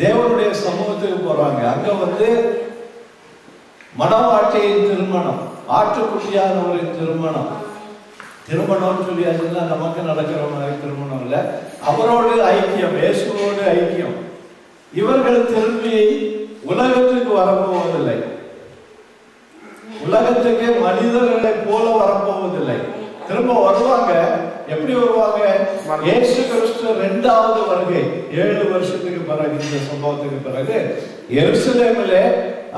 தேவனுடைய சமூகத்துக்கு போறாங்க. அங்க வந்து மணவாட்டியின் திருமணம், ஆட்டுக்குட்டியானவரின் திருமணம். திருமணம்னு சொல்லியாச்சுன்னா நமக்கு நடக்கிற மாதிரி திருமணம் இல்லை, அவரோடு ஐக்கியம், இயேசுவோடு ஐக்கியம். இவர்கள் திரும்பி உலகத்துக்கு வரப்போவதில்லை, உலகத்துக்கு மனிதர்களை போல வரப்போவதில்லை. திரும்ப வருவாங்க. எப்படி வருவாங்க? இயேசு கிறிஸ்து இரண்டாவது வருகை 7 வருஷத்துக்கு பிறகு, இந்த சம்பவத்துக்கு பிறகு எருசலேமிலே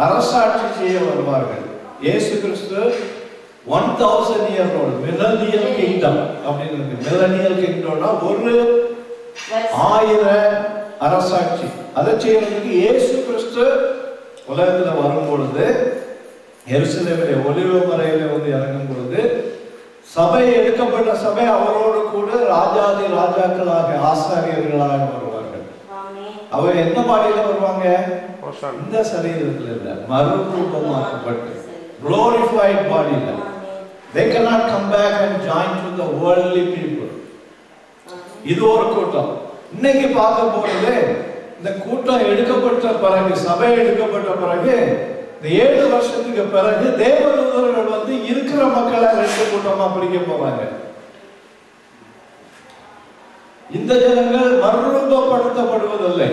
அரசாட்சி செய்ய வருவார்கள். இயேசு கிறிஸ்து 1000 year old மில்லனியல் கிங்டம் அப்படின்னு இருக்கு. மில்லனியல் கிங்டம்னா 1000 அரசாட்சி. அதை செய்யறதுக்கு இயேசு கிறிஸ்து உலகத்துல வரும் பொழுது, எருசலேமிலே ஒலிவ மலையில வந்து இறங்கும் பொழுது, சபை எடுக்கப்பட்ட சபை அவரோடு கூட ராஜாதி ராஜாக்களாக ஆசாரியர்களாக வருவார்கள். அவர் என்ன பாடியில வருவாங்க? இந்த சரீரத்தில் இல்ல, மறுரூபமாக்கப்பட்டு glorified பாடியில. They cannot come back and join to the worldly people. இது ஒரு கூட்டம். இன்னைக்கு பார்க்க போறது, இந்த கூட்டம் எடுக்கப்பட்ட பிறகு, சபை எடுக்கப்பட்ட பிறகு, இந்த 7 வருஷத்துக்கு பிறகு தேவதூதர்கள் வந்து இருக்கிற மக்களை 2 கூட்டமா பிரிக்க போவாங்க. இந்த ஜனங்கள் மறுரூபப்படுத்தப்படுவதில்லை,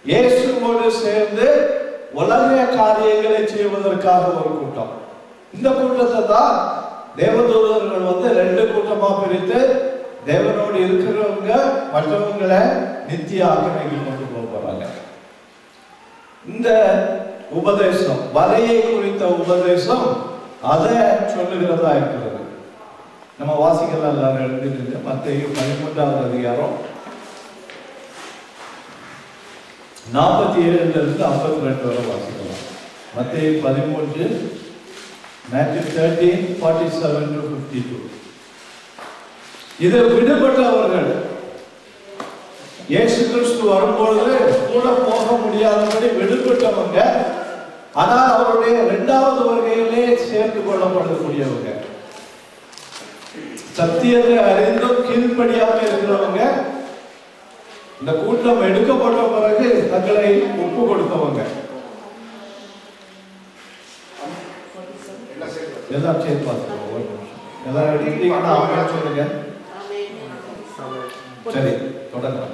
இயேசுவோடு சேர்ந்து உலக காரியங்களை செய்வதற்காக ஒரு கூட்டம். இந்த கூட்டத்தை தான் தேவதூதர்கள் வந்து 2 கூட்டமா பிரித்து தேவனோடு இருக்கிறவங்க மற்றவங்களை நித்திய ஆக்கினைக்கு கொண்டு போறாங்க. இந்த உபதேசம், வலையை குறித்த உபதேசம் அதை சொல்லுகிறதா இருக்கிறது. நம்ம வாசிக்கலாம் எல்லாரும் எழுதிட்டு மத்தேயு 13வது அதிகாரம் 47 இருந்து 52 வரை வாசிக்கலாம். மத்தேயு 13, Matthew 13:47 to 52. இது விடுபட்டவர்கள் இயேசு கிறிஸ்து வரும்பொழுது கூட போக முடியாதபடி விடுபட்டவங்க, ஆனால் அவருடைய 2வது வருகையிலே சேர்த்து கொள்ளப்படக்கூடியவங்க, சத்தியத்தை அறிந்தும் கீழ்ப்படியாக இருக்கிறவங்க. இந்த கூட்டம் எடுக்கப்பட்ட பிறகு தங்களை ஒப்பு கொடுத்தவங்க. எல்லாம் சேர்த்து பார்த்துக்கோங்க. எல்லாம் எடுத்தீங்கன்னா அவங்க சொல்லுங்க. சரி, தொடங்கலாம்.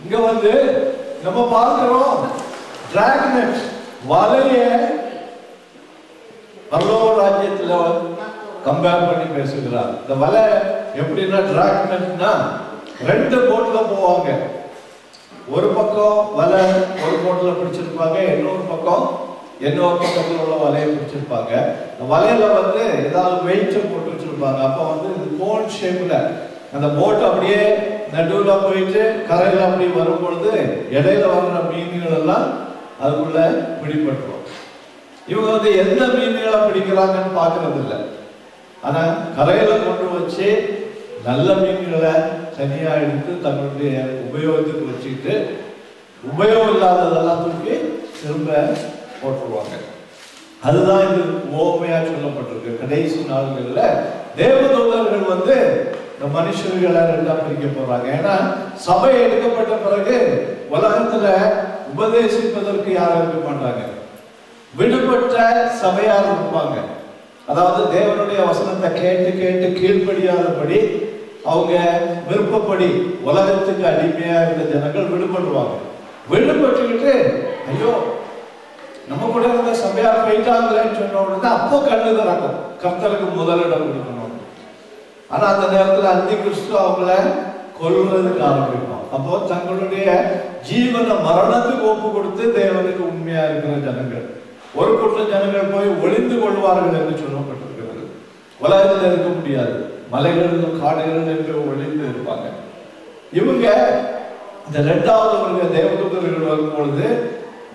இங்க வந்து நம்ம பார்க்கிறோம், டிராகனட் வலைய பரலோக ராஜ்யத்துல கம்பேர் பண்ணி பேசுகிறார். இந்த வலை எப்படின்னா, டிராகனட்னா 2 போட்ல போவாங்க. ஒரு பக்கம் வலை ஒரு போட்ல பிடிச்சிருப்பாங்க, இன்னொரு பக்கத்துல உள்ள வலையை பிடிச்சிருப்பாங்க. இந்த வலையில வந்து ஏதாவது வெயிட் போட்டு வச்சிருப்பாங்க. அப்ப வந்து கோன் ஷேப்ல அந்த போட் அப்படியே நடுவுல போயிட்டு கரையில அப்படி வரும் பொழுது இடையில வர்ற மீன்கள் எல்லாம் அதுக்குள்ள பிடிபட்டுரும். இவங்க வந்து எந்த மீன்களை பிடிக்கிறாங்கன்னு பாக்குறது இல்லை, ஆனா கரையில கொண்டு வச்சு நல்ல மீன்களை தனியா எடுத்து தன்னுடைய உபயோகத்துக்கு வச்சுக்கிட்டு உபயோகம் இல்லாததெல்லாம் தூக்கி திரும்ப போட்டுருவாங்க. அதுதான் இது ஓமையா சொல்லப்பட்டிருக்கு. கடைசி நாள்கள்ல தேவதூதர்கள் வந்து இந்த மனுஷர்களை 2ஆ பிரிக்க போறாங்க. ஏன்னா சபை எடுக்கப்பட்ட பிறகு உலகத்துல உபதேசிப்பதற்கு யாரும் இருக்க மாட்டாங்க, விடுபட்ட சபையார் இருப்பாங்க. அதாவது தேவனுடைய வசனத்தை கேட்டு கேட்டு கீழ்ப்படியாதபடி அவங்க விருப்பப்படி உலகத்துக்கு அடிமையா இருந்த ஜனங்கள் விடுபடுவாங்க. விடுபட்டுக்கிட்டு போயிட்டாங்களேன்னு சொன்ன உடனே அப்போ கண்ணு திறக்கும், கர்த்தருக்கு முதலிடம் கொடுக்கணும். ஆனா அந்த நேரத்துல அந்தி கிறிஸ்து அவங்கள கொல்றதுக்கு ஆரம்பிப்பான். அப்போ தங்களுடைய ஜீவன மரணத்துக்கு ஒப்பு கொடுத்து தேவனுக்கு உண்மையா இருக்கிற ஜனங்கள், ஒரு கூட்டம் ஜனங்கள் போய் ஒளிந்து கொள்வார்கள் என்று சொல்லப்பட்டிருக்கிறது. உலகத்தில் இருக்க முடியாது, மலைகளிலும் காடுகளிலும் என்று ஒளிந்து இருப்பாங்க. இவங்க இந்த இரண்டாவது தேவதூதர்கள் வரும்பொழுது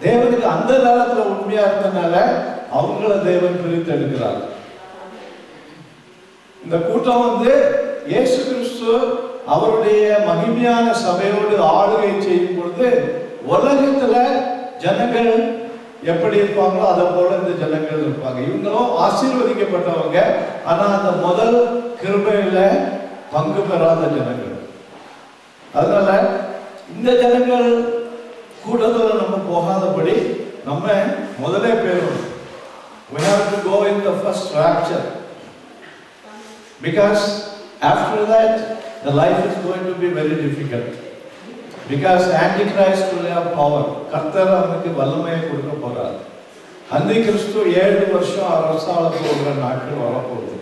தேவனுக்கு அந்த நேரத்துல உண்மையா இருந்ததுனால அவங்கள தேவன் பிரித்து எடுக்கிறார். இந்த கூட்டம் இயேசு கிறிஸ்து அவருடைய மகிமையான சபையோடு ஆளுகை செய்யும் பொழுது உலகத்துல ஜனங்கள் எப்படி இருப்பாங்களோ அதை போல இந்த ஜனங்கள் இருப்பாங்க. இவங்களும் ஆசீர்வதிக்கப்பட்டவங்க, ஆனா அந்த முதல் கிருபையில பங்கு பெறாத ஜனங்கள். அதனால இந்த ஜனங்கள் கூட்டத்தில் நம்ம போகாதபடி நம்ம முதலே போயிடணும். We have to go in the first rapture, because after that the life is going to be very difficult, because Antichrist will have power. கர்த்தர் அவனுக்கு வல்லமையை கொடுக்க போறார். அந்தி கிறிஸ்து 7 வருஷம் அரசாள போகிற நாட்கள் வரப்போகுது.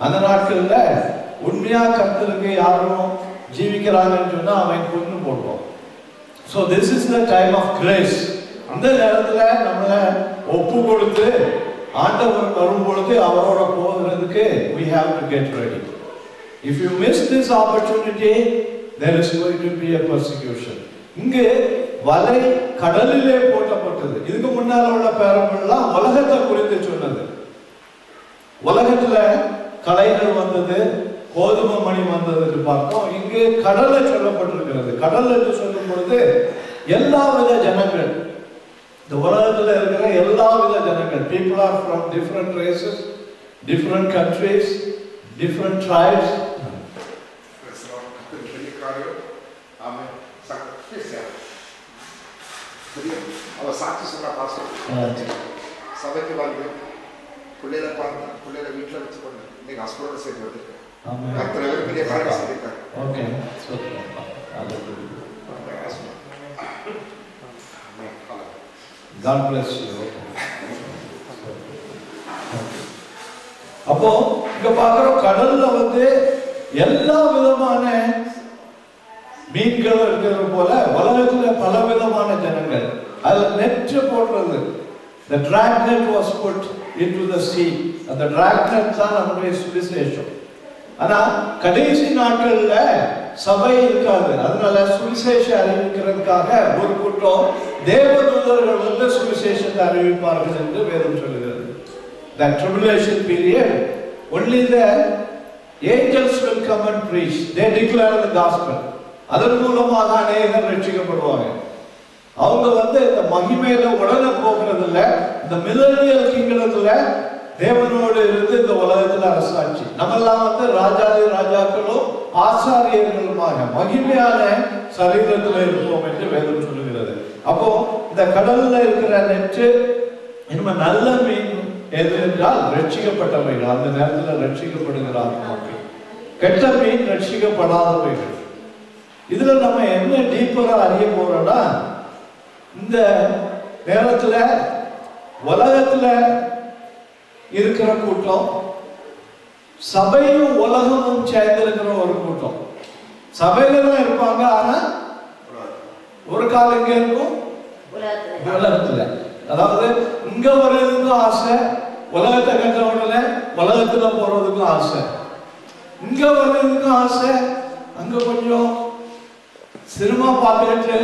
அந்த நாட்கள்ல உண்மையா கர்த்தருக்கு யாரும் ஜீவிக்கிறாங்கன்னு சொன்னா அவன் கொண்டு போடுவான். So this is the time of grace. அந்த நேரத்துல நம்மள ஒப்பு கொடுத்து ஆண்டவர் வரும் பொழுது அவரோட போகிறதுக்கு we have to get ready. If you miss this opportunity, there is going to be a persecution. இங்கு வலை கடலிலே போட்டப்பட்டது. இதுக்கு முன்னால உள்ள பேரம்பெல்லாம் உலகத்தை குறித்து சொன்னது. உலகத்துல களைகள் வந்தது, கோதுமை மணி வந்ததுன்னு பார்த்தோம். இங்கு கடலை சொல்லப்பட்டிருக்கிறது. கடல் என்று சொல்லும் பொழுது எல்லா வித ஜனங்கள், இந்த உலகத்துல இருக்கிற எல்லா வித ஜனங்கள், people are from different races, different countries, different tribes. அவர் சாட்சி சொன்ன பாஸ்டர் சபைக்கு வந்து பிள்ளைகளை பார்த்து பிள்ளைகளை வீட்டில் வச்சு கொண்டு இன்னைக்கு ஹாஸ்பிட்டலோட சேர்ந்து வந்துருக்கேன். பெரிய காரணம் சொல்லியிருக்காரு. Okay, God bless you. அப்போ இங்க பாக்குறோம் கடல்ல எல்லா விதமான மீன்கள் இருக்கிறது போல உலகத்துல பல விதமான ஜனங்கள். அதுல நெட் போடுறது, the dragnet was put into the sea. அந்த dragnet தான் நம்முடைய சுவிசேஷம். ஆனா கடைசி நாட்கள்ல சபை இருக்காது. அதனால சுவிசேஷம் அறிவிக்கிறதுக்காக ஒரு கூட்டம் தேவதூதர்கள் சுவிசேஷத்தை அறிவிப்பார்கள் என்று வேதம் சொல்லுகிறது. The tribulation period, only the angels will come and preach. They declare the gospel. அதன் மூலமாக அநேகர் ரட்சிக்கப்படுவாங்க. அவங்க இந்த மகிமையில உடனே போகிறது இல்ல, இந்த மில்லேனியல் கிங்டத்துல தேவனோடு இருந்து இந்த உலகத்துல அரசாட்சி. நம்மெல்லாம் ராஜாதி ராஜாக்களும் ஆசாரியர்களுமாக மகிமையான சரீரத்தில் இருப்போம் என்று வேதம் சொல்லுகிறது. அப்போ இந்த கடல்ல இருக்கிற நெற்று இனிமே நல்ல மீன் எது என்றால் ரட்சிக்கப்பட்டவைகள். அந்த நேரத்தில் ரட்சிக்கப்படுகிறார்கள். கெட்ட மீன் ரட்சிக்கப்படாதவைகள். இதுல நம்ம என்ன டீப்பரா அறிய போறோம்னா, இந்த நேரத்துல உலகத்துல இருக்கிற கூட்டம், சபையும் உலகமும் சேர்ந்திருக்கிற ஒரு கூட்டம். சபையில தான் இருப்பாங்க, ஆனா ஒரு காலம் எங்க இருக்கும், உலகத்துல. அதாவது இங்க வர்றதுக்கும் ஆசை, உலகத்தை கட்ட உடனே உலகத்துல போறதுக்கும் ஆசை. இங்க வர்றதுக்கும் ஆசை, அங்க கொஞ்சம் சினிமா பார்த்துட்டு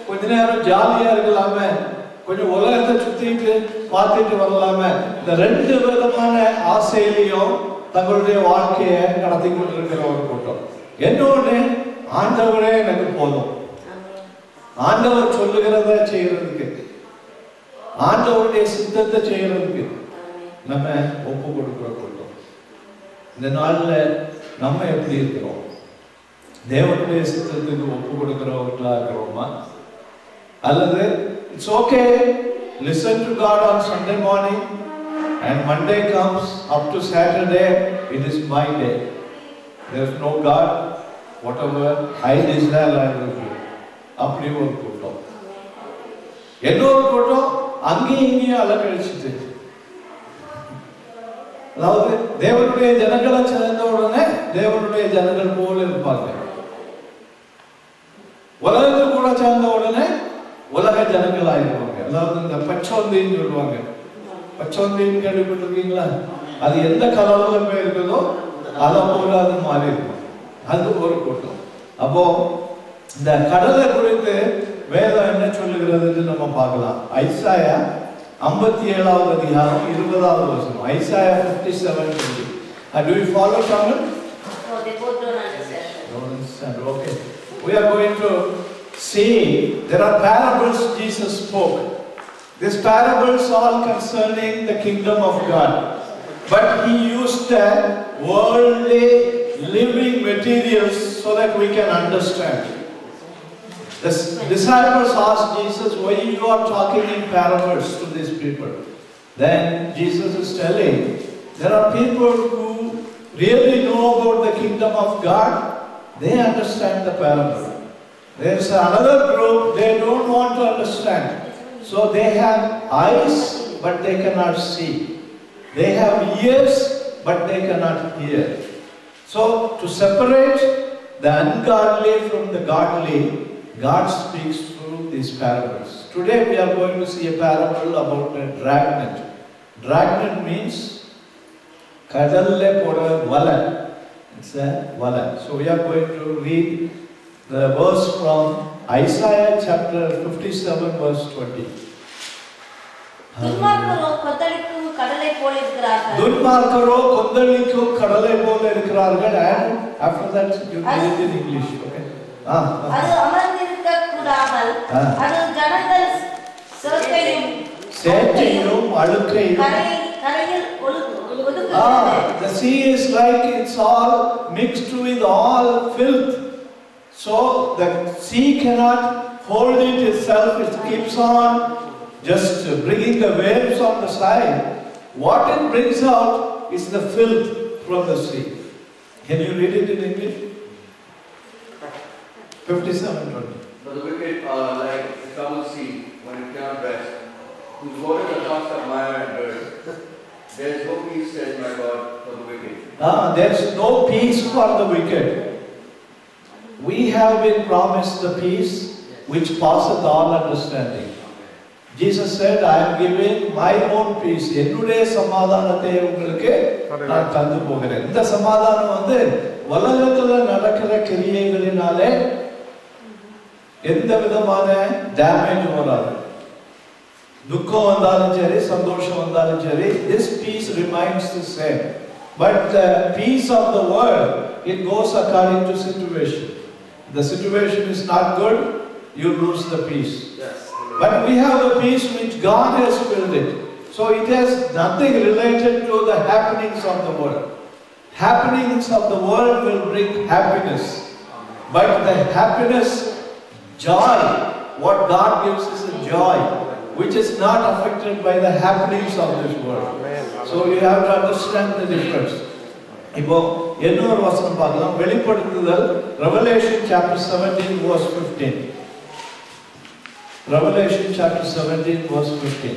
கொஞ்ச நேரம் ஜாலியா இருக்கலாமே, கொஞ்சம் உலகத்தை சுத்திட்டு பார்த்துட்டு வரலாமே. இந்த ரெண்டு விதமான ஆசையிலையும் தங்களுடைய வாழ்க்கையை நடத்தி கொண்டிருக்கிற ஒரு கூட்டம். என்னோட ஆண்டவரே எனக்கு போதும், ஆண்டவர் சொல்லுகிறத செய்யறதுக்கு, ஆண்டவருடைய சித்தத்தை செய்யறதுக்கு நம்ம ஒப்பு கொடுக்கிற கூட்டம். இந்த நாள்ல நம்ம எப்படி இருக்கிறோம்? தேவனுடைய சித்தத்துக்கு ஒப்பு கொடுக்கிறவர்களா இருக்கிறோமா? அல்லது it's okay, listen to God on Sunday morning and Monday comes up to Saturday, it is my day, there is no God, whatever I desire I will do. அப்படி ஒரு கூட்டம். இன்னொரு கூட்டம் அங்கேயும் இங்கேயும் அலக்கழிச்சுட்டு அதாவது தேவனுடைய ஜனங்களை சேர்ந்த உடனே தேவனுடைய ஜனங்கள் போல இருப்பாங்க. உலகத்தில் கூட சேர்ந்த உடனே உலக ஜனங்கள் ஆயிருவாங்க. அதாவது இந்த பச்சோந்தின்னு சொல்லுவாங்க. பச்சோந்தின்னு கேள்விப்பட்டிருக்கீங்களா? அது எந்த கலர்ல போய் இருக்குதோ அதை போல அது மாறி இருக்கும். அது ஒரு கூட்டம். அப்போ இந்த கடலை குறித்து வேதம் என்ன சொல்லுகிறது நம்ம பார்க்கலாம். ஐசாயா 57வது அதிகாரம் 20வது வசனம். Isaiah 57:20. Do you follow Tamil? No, they both don't understand. Don't understand. Okay. We are going to see there are parables Jesus spoke. These parables are concerning the kingdom of God. But he used the worldly living materials so that we can understand. The disciples asked Jesus, why you are talking in parables to these people? Then Jesus is telling, there are people who really know about the kingdom of God. They understand the parable. There is another group, they don't want to understand. So they have eyes, but they cannot see. They have ears, but they cannot hear. So to separate the ungodly from the godly, God speaks through these parables. Today we are going to see a parable about a dragnet. Dragnet means kadalle poda vala. It's a vala. So we are going to read the verse from Isaiah chapter 57 verse 20. துன்மார்க்கரோ கொந்தளிக்கும் கடலை போல இருக்கிறார்கள். துன்மார்க்கரோ கொந்தளிக்கும் கடலை போல இருக்கிறார்கள். And after that you read it in English. Okay. அது அமர்ந்திருக்க கூடாமல் அது ஜனங்கள் சேற்றையும் அழுக்கையும் கரையில் ஒதுக்குகிறது. The sea is like it's all mixed with all filth. So the sea cannot hold it itself. It keeps on just bringing the waves on the side. What it brings out is the filth from the sea. Can you read it in English? 57:20. But the wicked are like the troubled sea when it cannot rest, whose waters are tossed up mire and dirt. There is no peace, says my God, for the wicked. There is no peace for the wicked. We have been promised the peace which passeth all understanding. Jesus said, I am giving my own peace. என்னுடைய சமாதானத்தை உங்களுக்கு நான் தந்து போகிறேன். இந்த சமாதானம் வந்து உலகத்துல நடக்கிற கிரியைகளினாலே எந்த விதமான டேமேஜ் வராது. துக்கம் வந்தாலும் சரி, சந்தோஷம் வந்தாலும் சரி, this peace remains the same. But the peace of the world, it goes according to situation. The situation is not good, you lose the peace. Yes. But we have the peace which God has filled it. So it has nothing related to the happenings of the world. Happenings of the world will bring happiness. But the happiness, joy, what God gives is a joy which is not affected by the happenings of this world. So you have to understand the difference. இப்போ இன்னொரு வசனம் பார்க்கலாம். வெளிப்படுத்துதல் Revelation chapter 17 verse 15. Revelation chapter 17 verse 15.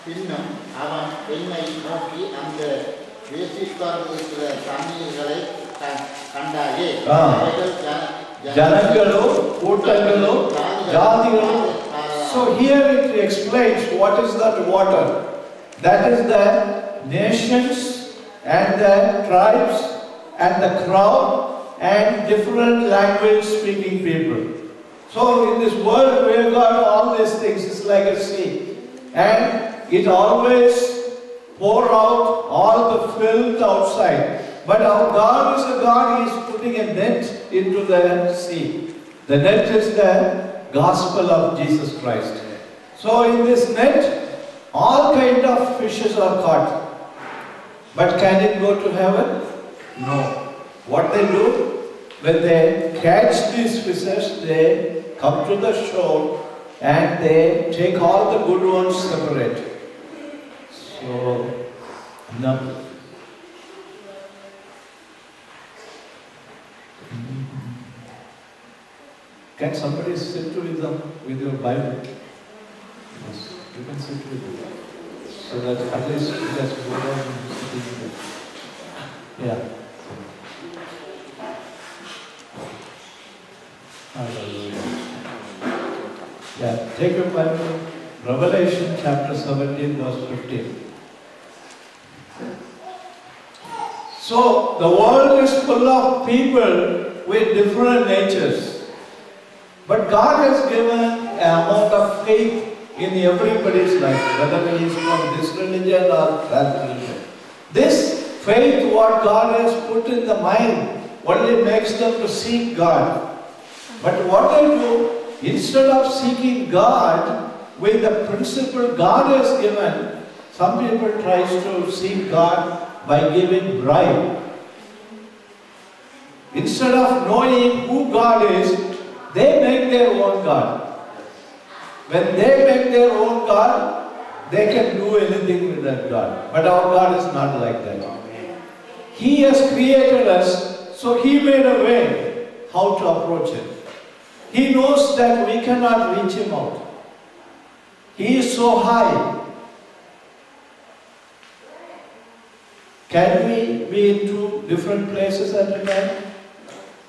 பின்னும் அவன் என்னை நோக்கி அந்த வேசிக்காரர்களுக்கிற தண்ணீர்களை கண்டாயே ஜனங்களும் கூட்டங்களும் ஜாதிகளும். So here it explains what is that water. That is the nations and the tribes and the crowd and different language speaking people. So in this world we have got all these things. It's like a sea, and it always pour out all the filth outside. But our God is a God. He is putting a net into the sea. The net is the gospel of Jesus Christ. So in this net, all kind of fishes are caught. But can it go to heaven? No. What they do, when they catch these fishes, they come to the shore and they take all the good ones separate. So, no. Can somebody sit with them with your Bible? Yes, you can sit with them. So that at least let's go down and sitting there. Yeah. Hallelujah. Yeah, take your Bible, Revelation chapter 17, verse 15. So, the world is full of people with different natures. But God has given an amount of faith in everybody's life, whether he is from this religion or that religion. This faith, what God has put in the mind, only makes them to seek God. But what they do, instead of seeking God with the principle God has given, some people try to seek God by giving bribe. Instead of knowing who God is, they make their own God. When they make their own God, they can do anything with that God. But our God is not like that. He has created us, so He made a way how to approach Him. He knows that we cannot reach Him out. He is so high. Can we be in two different places at a time?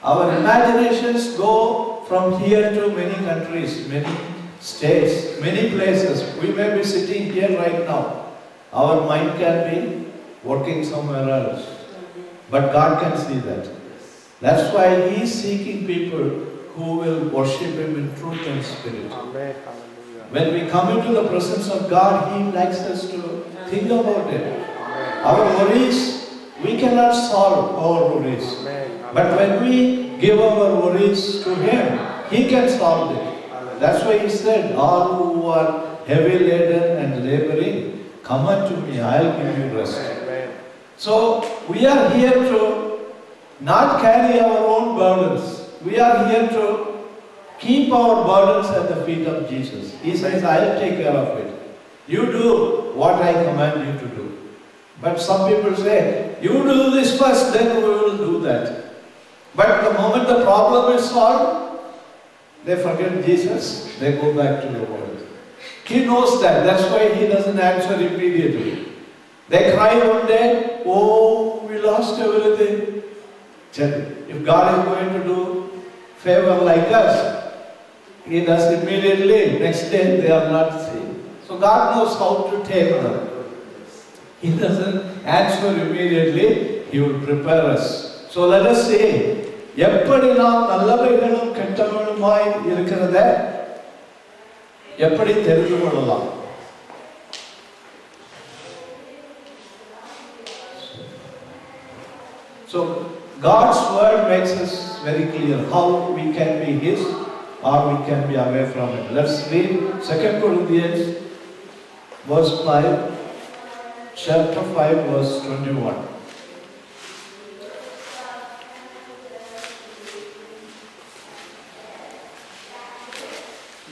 Our imaginations go from here to many countries, many states, many places. We may be sitting here right now. Our mind can be working somewhere else. But God can see that. That's why He is seeking people who will worship Him in truth and spirit. Amen. When we come into the presence of God, He likes us to think about it. Our worries, we cannot solve our worries. But when we give our worries to Him, He can solve it. That's why He said, all who are heavy laden and laboring, come unto me, I'll give you rest. So, we are here to not carry our own burdens. We are here to keep our burdens at the feet of Jesus. He says, I'll take care of it. You do what I command you to do. But some people say, you do this first, then we will do that. But the moment the problem is solved, they forget Jesus, they go back to the world. He knows that, that's why He doesn't answer immediately. They cry one day, oh, we lost everything. If God is going to do favor like us, He does immediately, next day they are not saved. So God knows how to take them. He doesn't answer immediately, He will prepare us. So let us say, எப்படி நாம் நல்லவைகளும் கெட்டவர்களுமாய் இருக்கிறத எப்படி தெரிந்து கொள்ளலாம்? So God's word makes us very clear how we can be His or we can be away from it. Let's read 2 Corinthians verse 5, chapter 5 verse 21.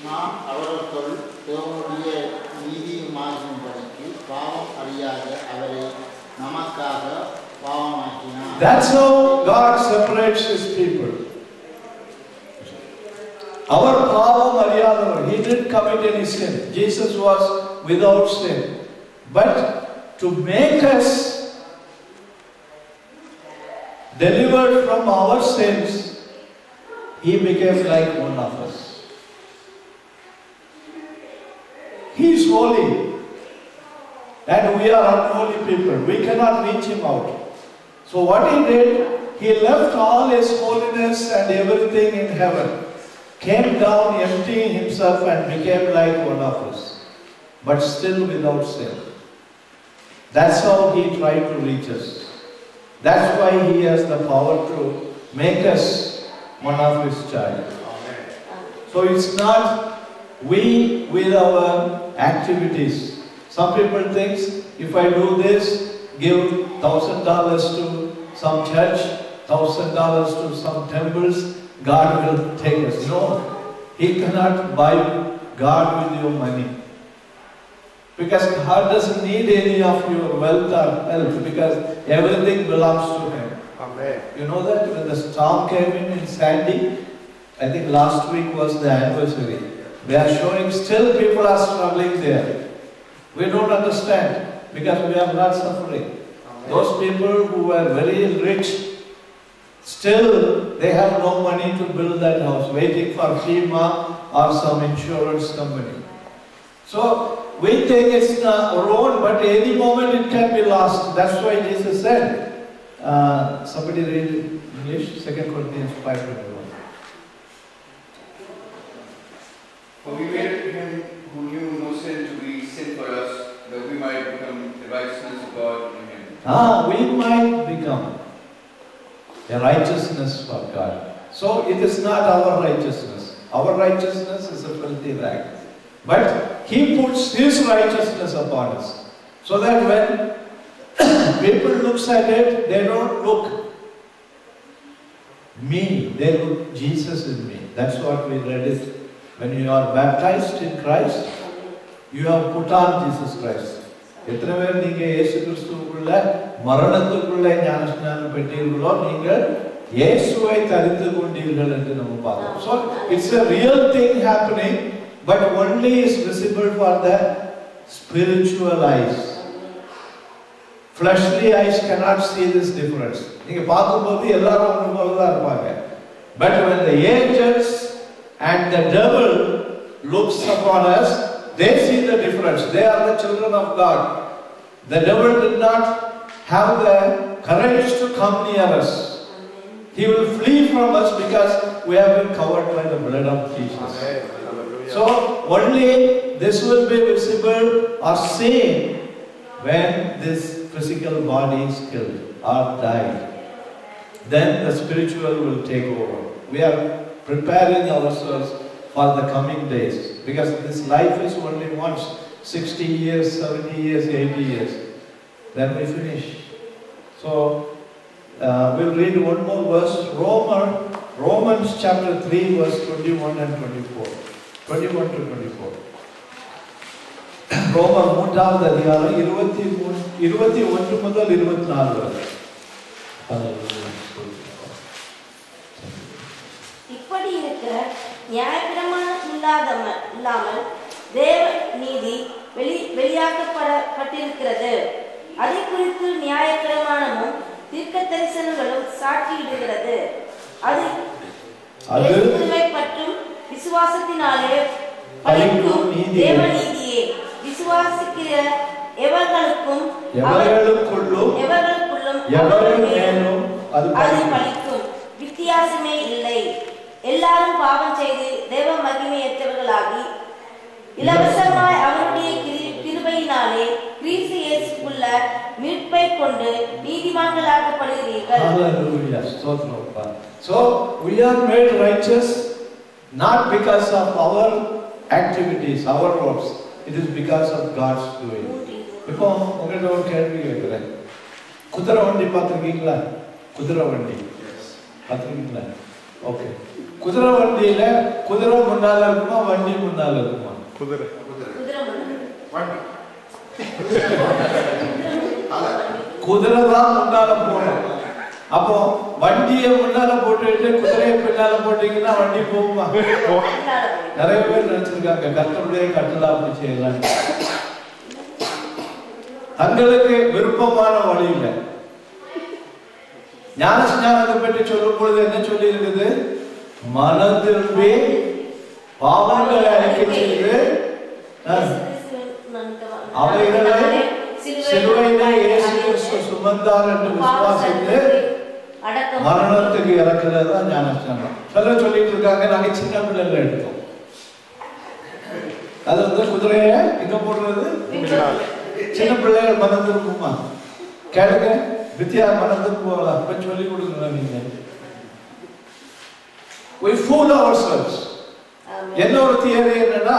நாம் அவர்களுக்குள் தேவனுடைய நீதியுமாகும்படிக்கு பாவம் அறியாத அவரை நமக்காக பாவமாக்கினார். That's how God separates His people. Our பாவம் அறியாதவர். He didn't commit any sin. Jesus was without sin. But to make us delivered from our sins, He became like one of us. He is holy and we are unholy people. We cannot reach Him out. So what He did, He left all His holiness and everything in heaven, came down emptying Himself and became like one of us, but still without sin. That's how He tried to reach us. That's why He has the power to make us one of His child. So it's not we with our activities. Some people think, if I do this, give $1,000 to some church, $1,000 to some temples, God will take us. No, He cannot buy God with your money. Because God doesn't need any of your wealth or health, because everything belongs to Him. Amen. You know that when the storm came in Sandy, I think last week was the anniversary. They are showing still people are struggling there. We don't understand because we are not suffering. Those people who were very rich, still they have no money to build that house, waiting for FEMA or some insurance company. So we think it's our own, but any moment it can be lost. That's why Jesus said, somebody read English, 2 Corinthians 5:21. For we made him who knew no sin to be sin for us, that we might become the righteousness of God in him. We might become a righteousness for God. So it is not our righteousness. Our righteousness is a filthy rag. But He puts His righteousness upon us. So that when people looks at it, they don't look me, they look Jesus in me. That's what we read it. When you are baptized in Christ, you have put on Jesus Christ. எத்தனை பேர் நீங்க இயேசு கிறிஸ்துவுக்குள்ள மரணத்துக்குள்ள ஞானஸ்நானம் பெற்றீர்களோ நீங்கள் இயேசுவை தரித்து கொண்டீர்கள் என்று நம்ம பார்த்தோம். So it's a real thing happening, but only is visible for the spiritual eyes. Fleshly eyes cannot see this difference. நீங்க பார்க்கும்போது எல்லாரும் ஒன்று போல தான் இருப்பாங்க. But when the angels and the devil looks upon us, they see the difference. They are the children of God. The devil did not have the courage to come near us. He will flee from us because we have been covered by the blood of Jesus. So only this will be visible or seen when this physical body is killed or died. Then the spiritual will take over. We are preparing ourselves for the coming days, because this life is only once, 60 years, 70 years, 80 years, then we finish. So we'll read one more verse, Romans chapter 3 verse 21 and 24, 21 to 24. ரோமர் 3வது அதிகாரம் 21 முதல் 24 வரை. இப்படி இருக்க நியாயப்பிரமாணம் இல்லாமல் தேவ நீதி வெளியாக்கப்பட்டிருக்கிறது. அதை குறித்து நியாயப்பிரமாணமும் தீர்க்க தரிசனங்களும் சாட்சியிடுகிறது. அது கிறிஸ்துவை பற்றும் விசுவாசத்தினாலே பலிக்கும் தேவ நீதியே. விசுவாசிக்கிற எவர்களுக்கும் அது பலிக்கும். வித்தியாசமே இல்லை. எல்லாரும் பாவம் செய்து தேவ மகிமையற்றவர்களாகி இலவசமாய் அவருடைய கிருபையினாலே கிறிஸ்து இயேசுவுக்குள்ள மீட்பை கொண்டு நீதிமான்களாக்கப்படுகிறீர்கள். Hallelujah. So we are made righteous not because of our activities, our works. It is because of God's doing. இப்போ உங்கள்கிட்ட ஒரு கேள்வி கேட்கிறேன். குதிரை வண்டி பார்த்துருக்கீங்களா? குதிரை வண்டி பார்த்துருக்கீங்களா? ஓகே. குதிரை வண்டியில குதிரை முன்னால இருக்குமா, வண்டி முன்னால இருக்குமா? குதிரை குதிரை தான் முன்னால போகணும். அப்போ வண்டியை முன்னால போட்டுட்டு குதிரையை பின்னால போட்டீங்கன்னா வண்டி போகுமா? நிறைய பேர் நினைச்சிருக்காங்க கர்த்தருடைய கட்டளை அப்படி செய்யலாம். தங்களுக்கு விருப்பமான வழி இல்லை. ஞானஸ்நானத்தை பற்றி சொல்லும் பொழுது என்ன சொல்லி இருக்குது? மனம் திரும்பி பாவங்களை அறிக்கை செய்து அவைகளை சிலுவையிலே இயேசு கிறிஸ்து சுமந்தார் என்று விசுவாசித்து மரணத்துக்கு இறக்குறது தான் ஞானஸ்நானம். சொல்லிட்டு இருக்காங்க, நாங்க சின்ன பிள்ளைல எடுத்தோம். அது குதிரைய எங்க போடுறது? சின்ன பிள்ளைகள் மனம் திரும்புமா? கேளுங்க, வித்யா மனம் திரும்புவாங்களா? கொஞ்சம் சொல்லி கொடுங்க. நீங்க we fool ourselves. என்ன ஒரு தியரி என்னன்னா,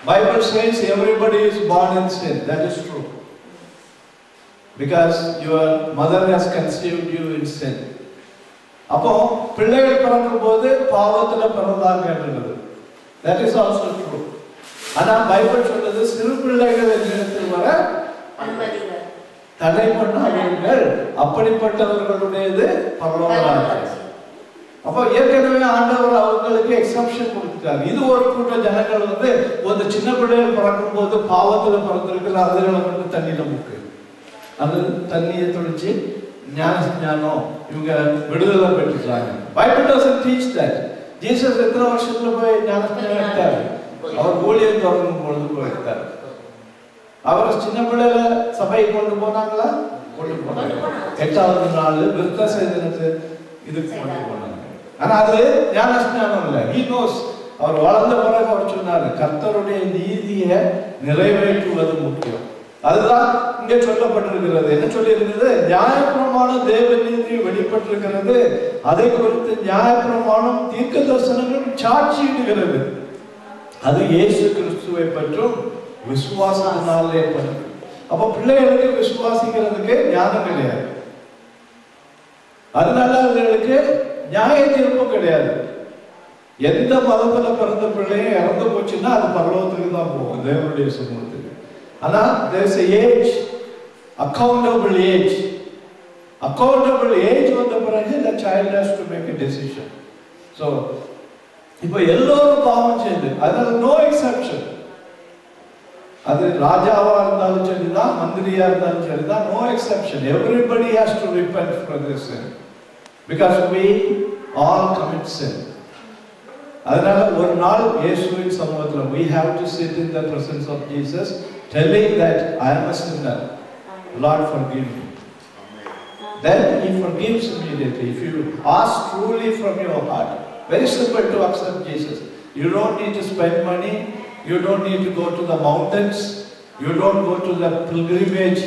Bible says everybody is born in sin. That is true. Because your mother has conceived you in sin. அப்போ பிள்ளைகள் பிறக்கும் போது பாவத்துல பிறந்தாங்கன்றது. That is also true. ஆனா பைபிள் சொல்றது சிறு பிள்ளைகள் என்னிடத்தில் வர தடை பண்ணாதீர்கள், அப்படிப்பட்டவர்களுடையது பரலோக ராஜ்யம். அப்போ ஏற்கனவே ஆண்டவர் அவங்களுக்கு எக்ஸம்ஷன் கொடுத்துட்டாரு. இது ஒரு கூட்ட ஜனங்கள் வந்து ஒரு சின்ன பிள்ளைகள் பிறக்கும் போது பாவத்துல பிறந்திருக்கிற அதுகளை வந்து தண்ணியில முக்கு, அது தண்ணியை தொழிச்சு ஞானம் இவங்க விடுதலை பெற்றுட்டாங்க. Bible doesn't teach that. Jesus எத்தனை வருஷத்துல போய் ஞானஸ்நானம் எடுத்தாரு? அவர் ஊழியம் தொடங்கும் பொழுது போயிருக்காரு. அவர் சின்ன பிள்ளைல சபையை கொண்டு போனாங்களா? கொண்டு போனாங்க. 8வது நாள் விருத்த சேதனத்து இதுக்கு கொண்டு போனாங்க. ஆனா அது ஞானஸ்நானம் இல்லை. He knows. அவர் வளர்ந்த பிறகு அவர் சொன்னாரு, கர்த்தருடைய நீதியை நிறைவேற்றுவது முக்கியம். அதுதான் இங்கே சொல்லப்பட்டிருக்கிறது. என்ன சொல்லி இருக்கிறது? நியாயப்பிரமாணம் தேவ நீதி வெளிப்பட்டிருக்கிறது. அதை குறித்து நியாயப்பிரமாணம் தீர்க்க தரிசனங்கள் சாட்சியிடுகிறது. அது இயேசு கிறிஸ்துவை பற்றும் விசுவாசத்தினாலே ஏற்பட்டது. அப்ப பிள்ளைகளுக்கு விசுவாசிக்கிறதுக்கு ஞானம் கிடையாது, அதனால அவர்களுக்கு நியாய தீர்ப்பும் கிடையாது. எந்த மதத்துல பிறந்த பிள்ளையும் இறந்து போச்சுன்னா அது பரலோகத்துக்கு தான் போகும், தேவனுடைய சமூகத்துக்கு. ஆனா there is a age, accountable age. Accountable age வந்த பிறகு the child has to make a decision. So இப்போ எல்லோரும் பாவம் செய்து, அதனால no exception. அது ராஜாவா இருந்தாலும் சரிதான், மந்திரியா இருந்தாலும் சரிதான், no exception. Everybody has to repent for their sin because we all commit sin. அதனால ஒரு நாள் இயேசுவின் சமூகத்துல we have to sit in the presence of Jesus telling that I am a sinner, Lord forgive me. Then he forgives immediately if you ask truly from your heart. Very simple to accept Jesus. You don't need to spend money, you don't need to go to the mountains, you don't go to the pilgrimage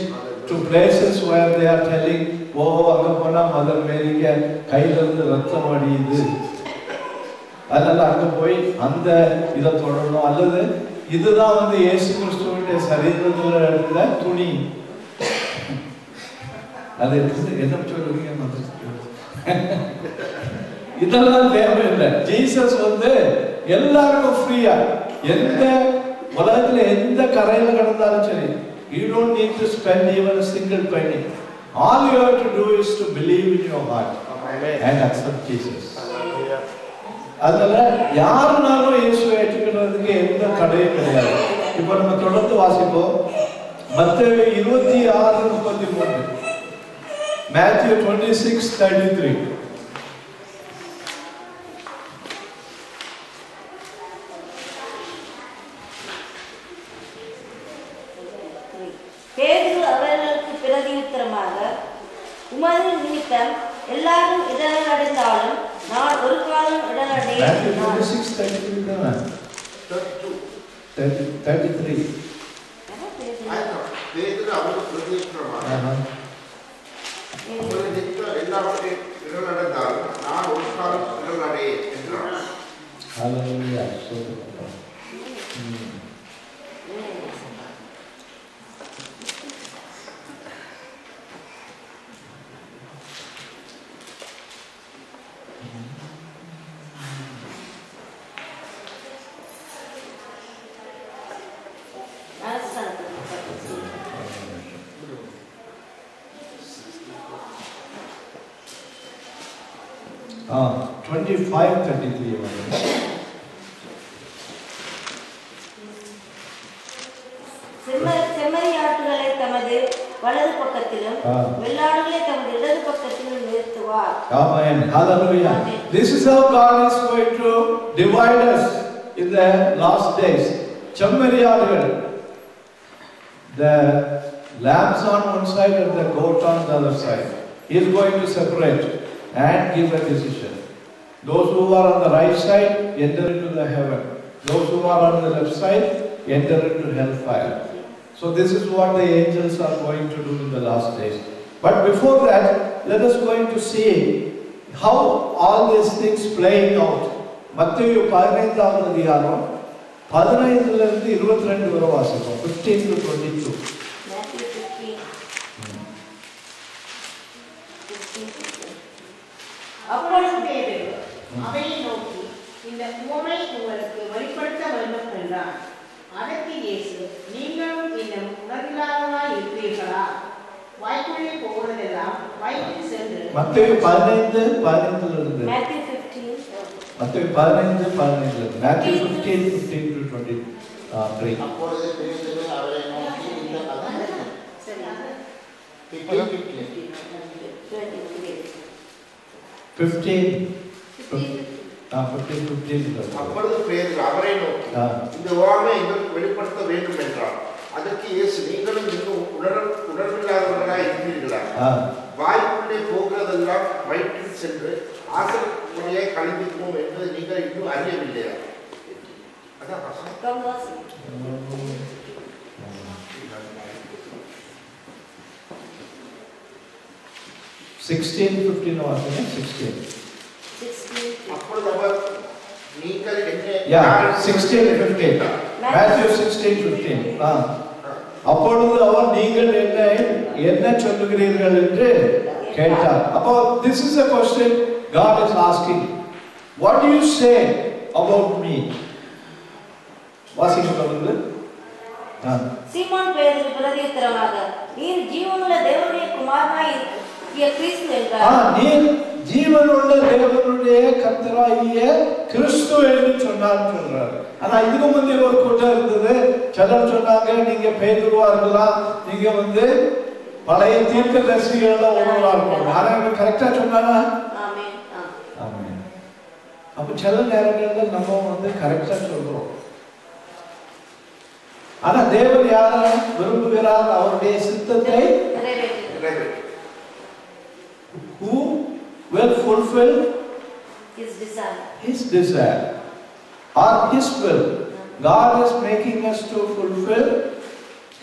to places where they are telling, oh அங்க போனா mother மேரிக்கு கையில இருந்து ரத்தம் வடியுது, அதனால அங்க போய் அந்த இதை தொடரணும், அல்லது இதுதான் வந்து இயேசு கிறிஸ்துவினுடைய சரீரத்துல இருந்த துணி, அது என்ன சொல்லுவீங்க? இதெல்லாம் தேவையில்லை. ஜீசஸ் வந்து எல்லாருக்கும் ஃப்ரீயா, எந்த உலகத்துல எந்த கரையில கடந்தாலும் சரி, you don't need to spend even a single penny. All you have to do is to believe in your heart and accept Jesus. அதனால யாருனாலும் இயேசுவை ஏற்றுக்கிறதுக்கு எந்த தடையும் கிடையாது. இப்போ நம்ம தொடர்ந்து வாசிப்போம். மத்தேயு 26:33, Matthew 26:33. பேதுரு அவர்களுக்கு பிரதியுத்தரமாக, உமது நிமித்தம் எல்லாரும் இடர்கள் அடைந்தாலும் நான் ஒரு காலம் இடரடையேன். Matthew 26:33. பேதுரு அவர்களுக்கு பிரதியுத்தரமாக, உமது நிமித்தம் எல்லாரும் இடர்கள் அடைந்தாலும் நான் ஒரு காலம் இடரடையேன் என்றார். Hallelujah. So 25:33. செம்மறியாட்டுகளை தமது வலது பக்கத்திலும் வெள்ளாடுகளை தமது இடது பக்கத்திலும் நிறுத்துவார். Amen. Hallelujah. This is how God is going to divide us in the last days. செம்மறியாடுகள், the lambs on one side and the goat on the other side. He is going to separate and give a decision. Those who are on the right side enter into the heaven. Those who are on the left side enter into hellfire. So this is what the angels are going to do in the last days. But before that, let us going to see how all these things playing out. மத்தேயு 15வது அதிகாரம் 15 ல இருந்து 22 வரை வாசிப்போம். 15 to 22. அப்பொழுது பேதுரு அவரை நோக்கி, இந்த உவமை உங்களுக்கு வெளிப்படுத்த வேண்டும் என்றார். அதற்கு இயேசு, நீங்களும் இன்னும் உணர்வில்லாதவராய் இருக்கிறீர்களா? வாய்க்குள்ளே போவதெல்லாம் வயிற்றில் சென்று. மத்தேயு 15:15 ல இருந்து. Matthew 15:15 மத்தேயு 15:15 Matthew 15:15-23. அப்பொழுது பேதுரு அவரை நோக்கி இந்த சரி 15. அப்பொழுது பேதுரு அவரை நோக்கி இந்த உவமை எங்களுக்கு வெளிப்படுத்த வேண்டும் என்றார். அதற்கு இயேசு, நீங்களும் இன்னும் உணர்வில்லாதவர்களாய் இருக்கிறீர்களா? வாய்க்குள்ளே போகிறதெல்லாம் வயிற்றில் சென்று ஆசையை கழிந்துக்குவோம் என்பதை நீங்கள் இன்னும் அறியவில்லையா? அதான் 16:15 வாசிங்க. 16. அப்பொழுது அவர் நீங்கள் என்ன 16:15 Matthew 16:15. அப்பொழுது அவர் நீங்கள் என்ன சொல்லுகிறீர்கள் என்று கேட்டார். அப்போ this is a question God is asking. What do you say about me? வாசிங்க சொல்லுங்க. சீமோன் பேதுரு பிரதியுத்தரமாக, நீர் ஜீவனுள்ள தேவனுடைய குமாரனாய் கிறிஸ்து என்றார். நீர் ஜீவனுள்ள தேவனுடைய கர்த்தராகிய கிறிஸ்து என்று சொல்றார். ஆனா இதுக்கு முந்தைய ஒரு கூட்டம் இருந்தது. சிலர் சொன்னாங்க நீங்க பேதுருவா இருக்கலாம், நீங்க பழைய தீர்க்கதரிசிகள ஒருவரா இருக்கலாம். ஆனா கரெக்டா சொன்னானா? ஆமென். ஆமென். அப்ப சில நேரங்கள்ல நம்ம கரெக்டா சொல்றோம். ஆனா தேவன் யாரை விரும்புகிறார்? அவருடைய சித்தத்தை நிறைவேற்று. Who will fulfill his desire or his will. God is making us to fulfill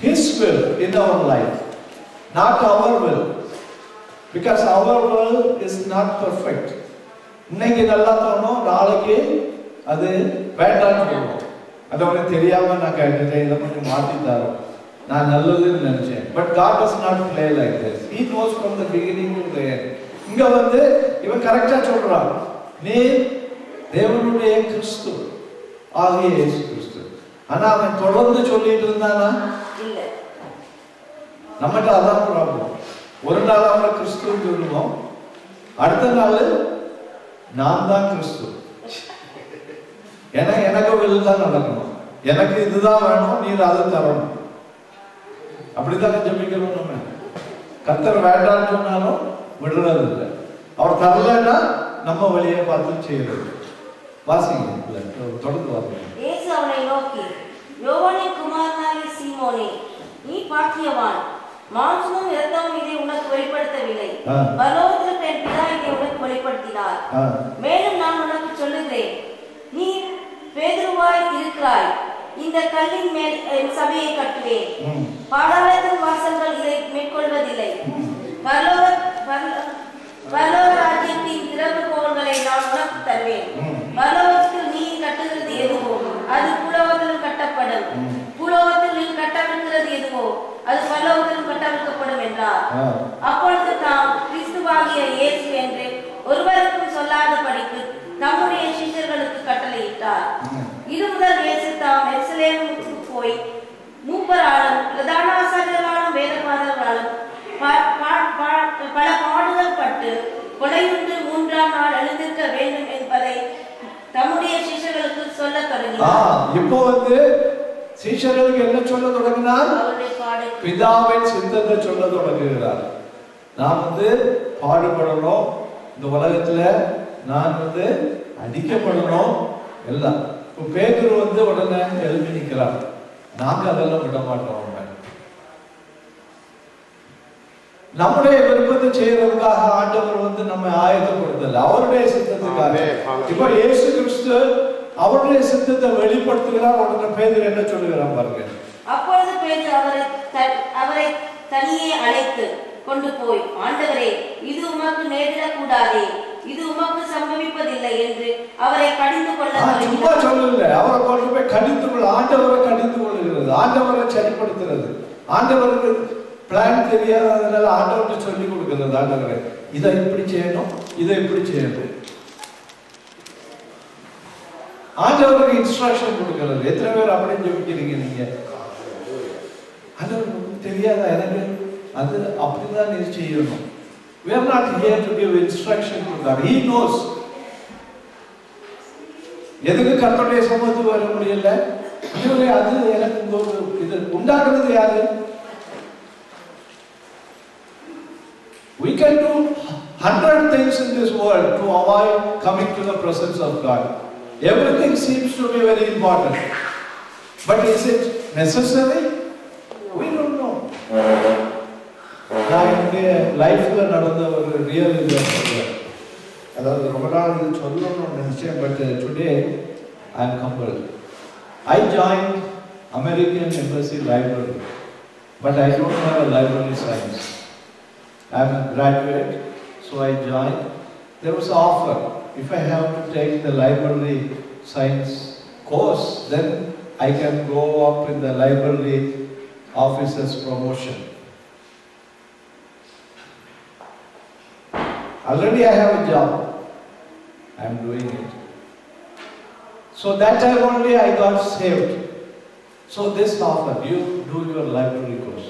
his will in our life, not our will, because our will is not perfect. இன்னைக்கு நல்லா தோணும், நாளைக்கு அது வேண்டாம்னு சொல்லுவோம். அது அவனுக்கு தெரியாம நான் கேட்டுட்டேன், இதை கொஞ்சம் மாற்றி தரோம், நான் நல்லதுன்னு நினைச்சேன். But God does not play like this. He knows from the beginning to the end. இங்க இவன் கரெக்டா சொல்றான், நீ தேவனுடைய கிறிஸ்து ஆகிய இயேசு கிறிஸ்து. ஆனா அவன் தொடர்ந்து சொல்லிட்டு இருந்தானா? இல்ல. நம்மகிட்ட அதான் ப்ராப்ளம். ஒரு நாள் அவனை கிறிஸ்துன்னு சொல்லுவோம், அடுத்த நாள் நான் தான் கிறிஸ்து. ஏன்னா எனக்கு வெளிதான் நடக்கணும், எனக்கு இதுதான் வேணும், நீர் அதை தரணும். அப்படித்தான் ஜெபிக்கிறோம். நம்ம கர்த்தர் வேண்டான்னு சொன்னாலும் விடுறது இல்லை, அவர் தரலன்னா நம்ம வழியை பார்த்து செய்யறது. வாசிங்க, தொடர்ந்து வாசிங்க. இயேசு அவனை நோக்கி, யோவானின் குமாரனாகிய சீமோனே, நீ பாக்கியவான், மாம்சமும் இரத்தமும் இதை உனக்கு வெளிப்படுத்தவில்லை, பரலோகத்தில் என் பிதா இதை உனக்கு வெளிப்படுத்தினார். மேலும் நான் உனக்கு சொல்லுகிறேன், நீ பேதுருவாய் இருக்கிறாய், இந்த கல்லின் மேல் என் சபையை கட்டுவேன், பாதாளத்தின் வாசல்கள் இதை மேற்கொள்வதில்லை. பரலோக ராஜ்யத்தின் திறவுகோல்களை நான் உனக்கு தருவேன். பரலோகத்தில் நீ கட்டுகிறது எதுவோ அது பூலோகத்திலும் கட்டப்படும், பூலோகத்தில் நீ கட்டவிழ்கிறது எதுவோ அது பரலோகத்திலும் கட்டவிழ்க்கப்படும் என்றார். அப்பொழுது தாம் கிறிஸ்துவாகிய இயேசு என்று ஒருவருக்கும் சொல்லாதபடிக்கு தம்முடைய சீஷர்களுக்கு கட்டளையிட்டார். இது முதல் இயேசு தாம் எருசலேமுக்கு போய் மூப்பராலும் பிரதான ஆசாரியர்களாலும் வேதபாரகர்களாலும் பல பாடுகள் பட்டு கொலையுண்டு 3ஆம் நாள் எழுந்திருக்க வேண்டும் என்பதை தம்முடைய சீஷர்களுக்கு சொல்ல தொடங்கினார். இப்போ சீஷர்களுக்கு என்ன சொல்ல தொடங்கினார்? பிதாவின் சித்தத்தை சொல்ல தொடங்குகிறார். நான் பாடுபடணும், இந்த உலகத்துல நான் அடிக்கப்படணும் எல்லாம். இப்போ பேதுரு உடனே எழுப்பி நிற்கிறார், நாங்க அதெல்லாம் விட மாட்டோம். நம்முடைய விருப்பத்தை செய்யறதுக்காக ஆண்டவர் நம்ம ஆயத்தப்படுத்தல, அவருடைய சித்தத்துக்காக. இப்ப இயேசு கிறிஸ்து அவருடைய சித்தத்தை வெளிப்படுத்துகிறார். உடனே பேதுரு என்ன சொல்லுகிறான் பாருங்க. அப்பொழுது பேதுரு அவரை தனியே அழைத்து கொண்டு போய், ஆண்டவரே, இது உமக்கு நேரிடக்கூடாதே, இது உமக்கு சம்பவிப்பதில்லை என்று அவரை கடிந்து கொள்ள சும்மா சொல்லல, அவரை கொண்டு போய் கடிந்து கொள்ள, ஆண்டவரை கடிந்து கொள்ளுகிறது, ஆண்டவரை சரிப்படுத்துறது. ஆண்டவருக்கு பிளான் தெரியாததுனால ஆண்டவர்கிட்ட சொல்லி கொடுக்கிறது. ஆண்டவரை இதை இப்படி செய்யணும், இதை இப்படி செய்யணும், ஆண்டவருக்கு இன்ஸ்ட்ரக்ஷன் கொடுக்கிறது. எத்தனை பேர் அப்படின்னு ஜெபிக்கிறீங்க நீங்க? ஆண்டவருக்கு தெரியாதா? எனக்கு அது அப்படிதான் நீ செய்யணும். We are not here to give instruction to God. He knows. எதுக்கு கர்த்தருடைய சமூகத்துக்கு வர முடியல? அது எனக்கு ஒரு இது உண்டாக்குறது யாரு? We can do 100 things in this world to avoid coming to the presence of God. Everything seems to be very important. But is it necessary? We don't know. நான் என்னுடைய லைஃப்ல நடந்த ஒரு ரியல் இது சொல்றேன். அதாவது ரொம்ப நாள் இது சொல்லணும்னு நினைச்சேன், but today I am compelled. I joined American Embassy Library, but I don't have a library science. I am a graduate, so I joined. There was an offer. If I have to take the library science course, then I can go up in the library officer's promotion. Already I have a job. I am doing it. So that time only I got saved. So this offer, you do your library course.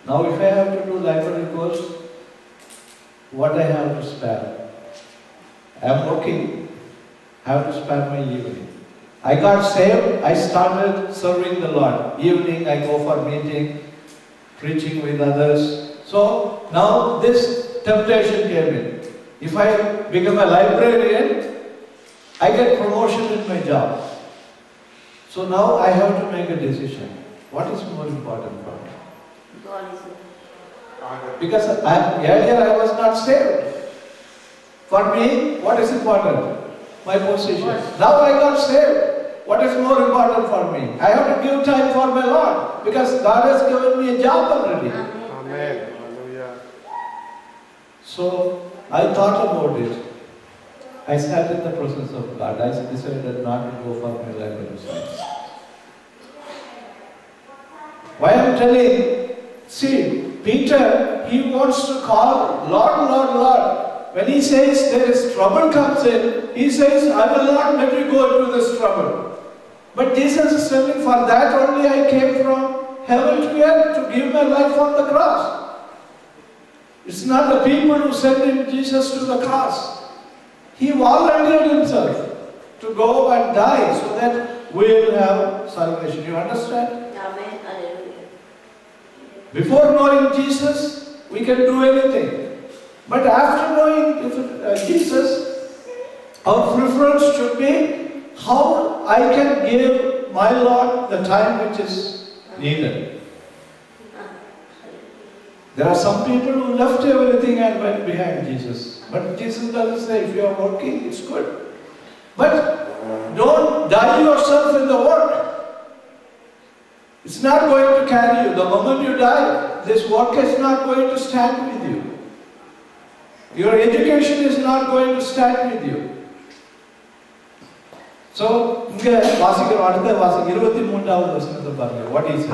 Now if I have to do library course, what I have to spare? I am working. I have to spare my evening. I got saved. I started serving the Lord. Evening I go for meeting, preaching with others. So now this temptation came in. If I become a librarian, I get promotion in my job. So now I have to make a decision. What is more important for me? Because earlier I was not saved. For me, what is important? My position. Now I got saved. What is more important for me? I have to give time for my Lord, because God has given me a job already. Amen. Hallelujah. So I thought about it. I sat in the presence of God. I decided not to go for my library science. Why I am telling? See, Peter, he wants to call Lord, Lord, Lord. When he says there is trouble comes in, he says, I will not let you go into this trouble. But Jesus is telling, for that only I came from heaven to earth to give my life on the cross. It's not the people who sent him, Jesus, to the cross. He volunteered himself to go and die so that we will have salvation. You understand? Amen. Hallelujah. Before knowing Jesus, we can do anything. But after knowing Jesus, our preference should be how I can give my Lord the time which is needed. There are some people who left everything and went behind Jesus. But Jesus doesn't say, if you are working, it's good. But don't die yourself in the work. It's not going to carry you. The moment you die, this work is not going to stand with you. Your education is not going to stand with you. So, இங்க வாசிக்கிறோம், அடுத்த வாசிக்க 23வது வசனத்தை பாருங்க. What is it?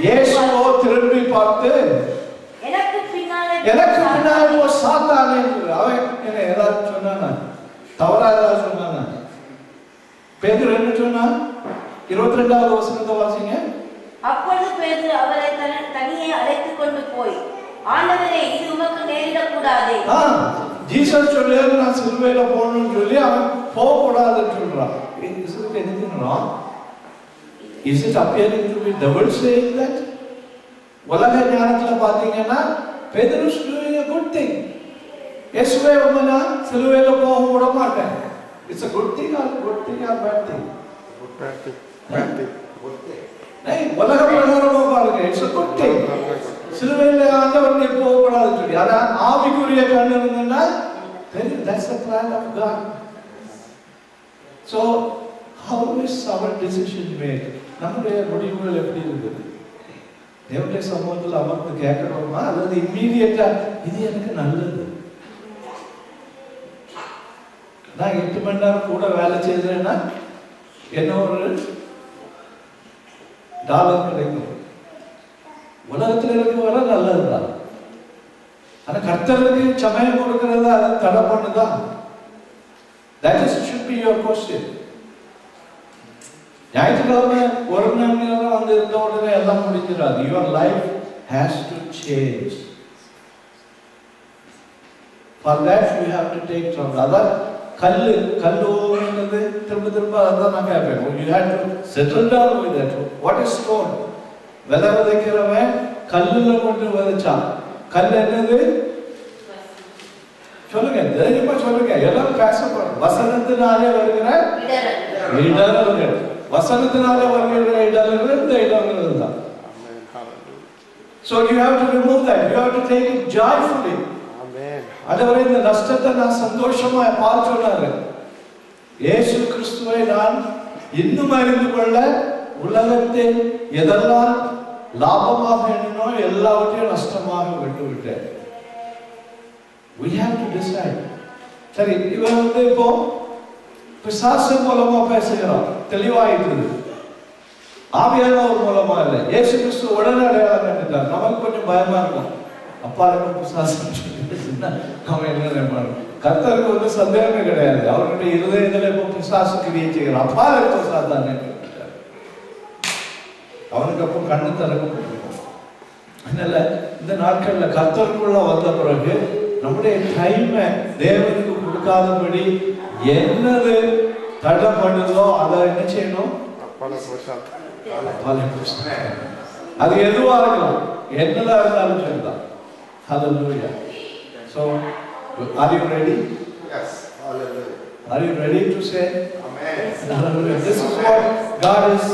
இயேசுவோ திரும்பி பார்த்து எனக்கு பின்னாலே போ சாத்தானே. அவன் என்ன ஏதாவது சொன்னானா? தவறா ஏதாவது சொன்னானா? பேதுரு என்ன சொன்னா? 22வது வசனத்தை வாசிங்க. அப்பொழுது பேதுரு அவரை தனியே அழைத்துக் கொண்டு போய், ஆண்டவரே, இது உமக்கு நேரிடக்கூடாதே. ஜீசஸ் சொல்லியாரு, நான் சிலுவையில போகணும்னு சொல்லி அவன் போகக்கூடாதுன்னு சொல்றான். Is it anything wrong? Is it appearing to be double saying that? உலக ஞானத்துல பாத்தீங்கன்னா Pedro is doing a good thing. இயேசுவே உம்மை சிலுவையில போக விட மாட்டேன். It's a good thing or bad thing? Bad thing. Bad thing. Good thing. नहीं, உலக பிரகாரமா பாருங்க. It's a good thing. சிலுவையில ஆண்டவர் நீ போக கூடாதுன்னு சொல்லி. ஆனா ஆவிக்குரிய கண்ணு இருந்ததுன்னா that's the plan of God. So how is our decision made? நம்முடைய முடிவுகள் எப்படி இருக்குது? தேவனுடைய சமூகத்தில் அமர்ந்து கேட்கணுமா அல்லது இம்மீடியட்டா இது எனக்கு நல்லது, நான் 8 மணி நேரம் கூட வேலை செய்தேன்னா என்ன ஒரு டாலர் கிடைக்கும், உலகத்தில் இருக்க வர நல்லதுதான். ஆனா கர்த்தருக்கு சமயம் கொடுக்கறத அதை தடை பண்ணுதான். That should be your question. ஞாயிற்றுக்கிழமை ஒரு மணி நேரம் வந்து இருந்த உடனே எல்லாம் முடிஞ்சிடாது. Your life has to change. For that you have to take trouble. அதான் கல்லுங்கிறது திரும்ப திரும்ப அதான் நான் கேட்பேன். You have to settle down with that. What is stone? விதை விதைக்கிறவன் கல்லுல கொண்டு விதைச்சான். கல் என்னது? சொல்லுங்க, தைரியமா சொல்லுங்க, எல்லாம் பேசப்படும். வசனத்தினாலே வருகிற இடர்கள், வசனத்தினாலே வருகிற இடர்கள் இந்த இடர்கள் தான். So you have to remove that. You have to take it joyfully. ஆண்டவரே, இந்த நஷ்டத்தை நான் சந்தோஷமா பார்த்து சொன்னாரு. இயேசு கிறிஸ்துவை நான் இன்னும் அறிந்து கொள்ள உலகத்தில் எதெல்லாம் லாபமாக எண்ணினோ எல்லாவற்றையும் நஷ்டமாக விட்டுவிட்டேன். We have to decide. சரி, இவன் இப்போ பிசாசு மூலமா பேசுகிறான், தெளிவாயிட்டு. ஆவியானவர் மூலமா இல்லை. இயேசு கிறிஸ்து உடனே அடையாளம் கண்டுட்டார். நமக்கு கொஞ்சம் பயமா இருக்கும். அப்பா இருக்கும் பிசாசு அவன் என்ன நினைப்பான்? கர்த்தருக்கு வந்து சந்தேகமே கிடையாது. அவருடைய இருதயத்துல இப்போ பிசாசு கிரியை செய்கிறான். அப்பா இருக்கும் சாத்தானே, அவனுக்கு அப்போ கண்ணு திறக்கப்பட்டிருக்கும். அதனால இந்த நாட்கள்ல கர்த்தருக்குள்ள வந்த பிறகு நம்முடைய டைமை தேவனுக்கு கொடுக்காதபடி என்னது தடை பண்ணுதோ அதை என்ன செய்யணும்? அது எதுவா இருக்கலாம், என்னதான் இருந்தாலும் சரிதான். Hallelujah. So, are you ready? Yes. Hallelujah. Are you ready to say? Amen. Hallelujah. This is what God is.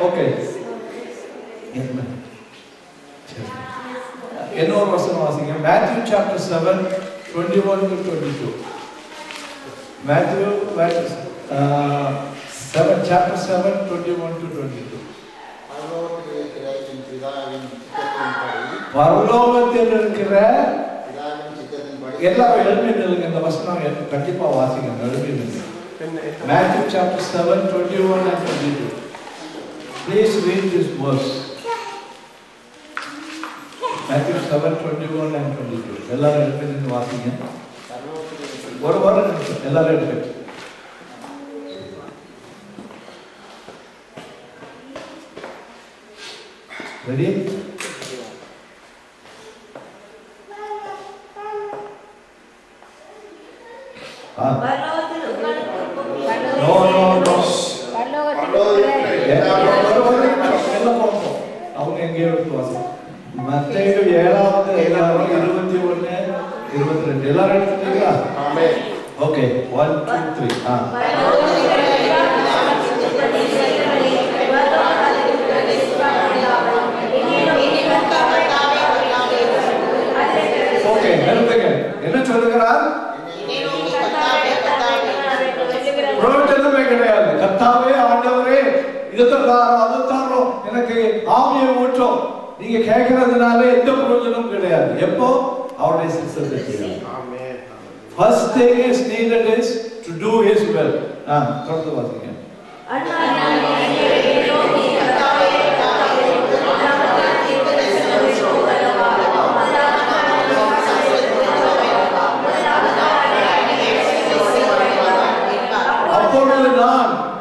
Okay. Amen. இன்னொரு வசனம் வாசிங்க. Matthew chapter 7, 21 to 22. Matthew chapter 7, 21 to 22. பரலோகத்தில் இருக்கிற எல்லாரும் எழுப்பி நில்லுங்க. இந்த வசனம் கண்டிப்பா வாசிங்க, எழுப்பி நில்லுங்க. Matthew chapter 7, 21 and 22. Please read this verse. Matthew 7, 21 and 22. எல்லாரும் எழுப்பி நின்று வாசிங்க. ஒரு வாரம் எல்லாரும் எழுப்பி. Ready? No. அவங்க எங்கேயோ வாசிங்க. மத்தேயு 7வது அதிகாரம் 21, 22. எல்லாரும் எடுத்துட்டீங்களா? ஆமென். ஓகே, 1 2 3. ஓகே, நிறுத்துங்க. என்ன சொல்லுகிறார்? பிரயோஜனமே கிடையாது. கர்த்தாவே, ஆண்டவரே, இதுதான் அதுதான் எனக்கு ஆவியை ஊற்றும் நீங்க கேட்கறதுனால எந்த பிரயோஜனமும் கிடையாது. எப்போ? அவருடைய சித்தத்தை செய்யணும். ஆமென். First thing is needed is to do His will. தொடர்ந்து வாசிங்க.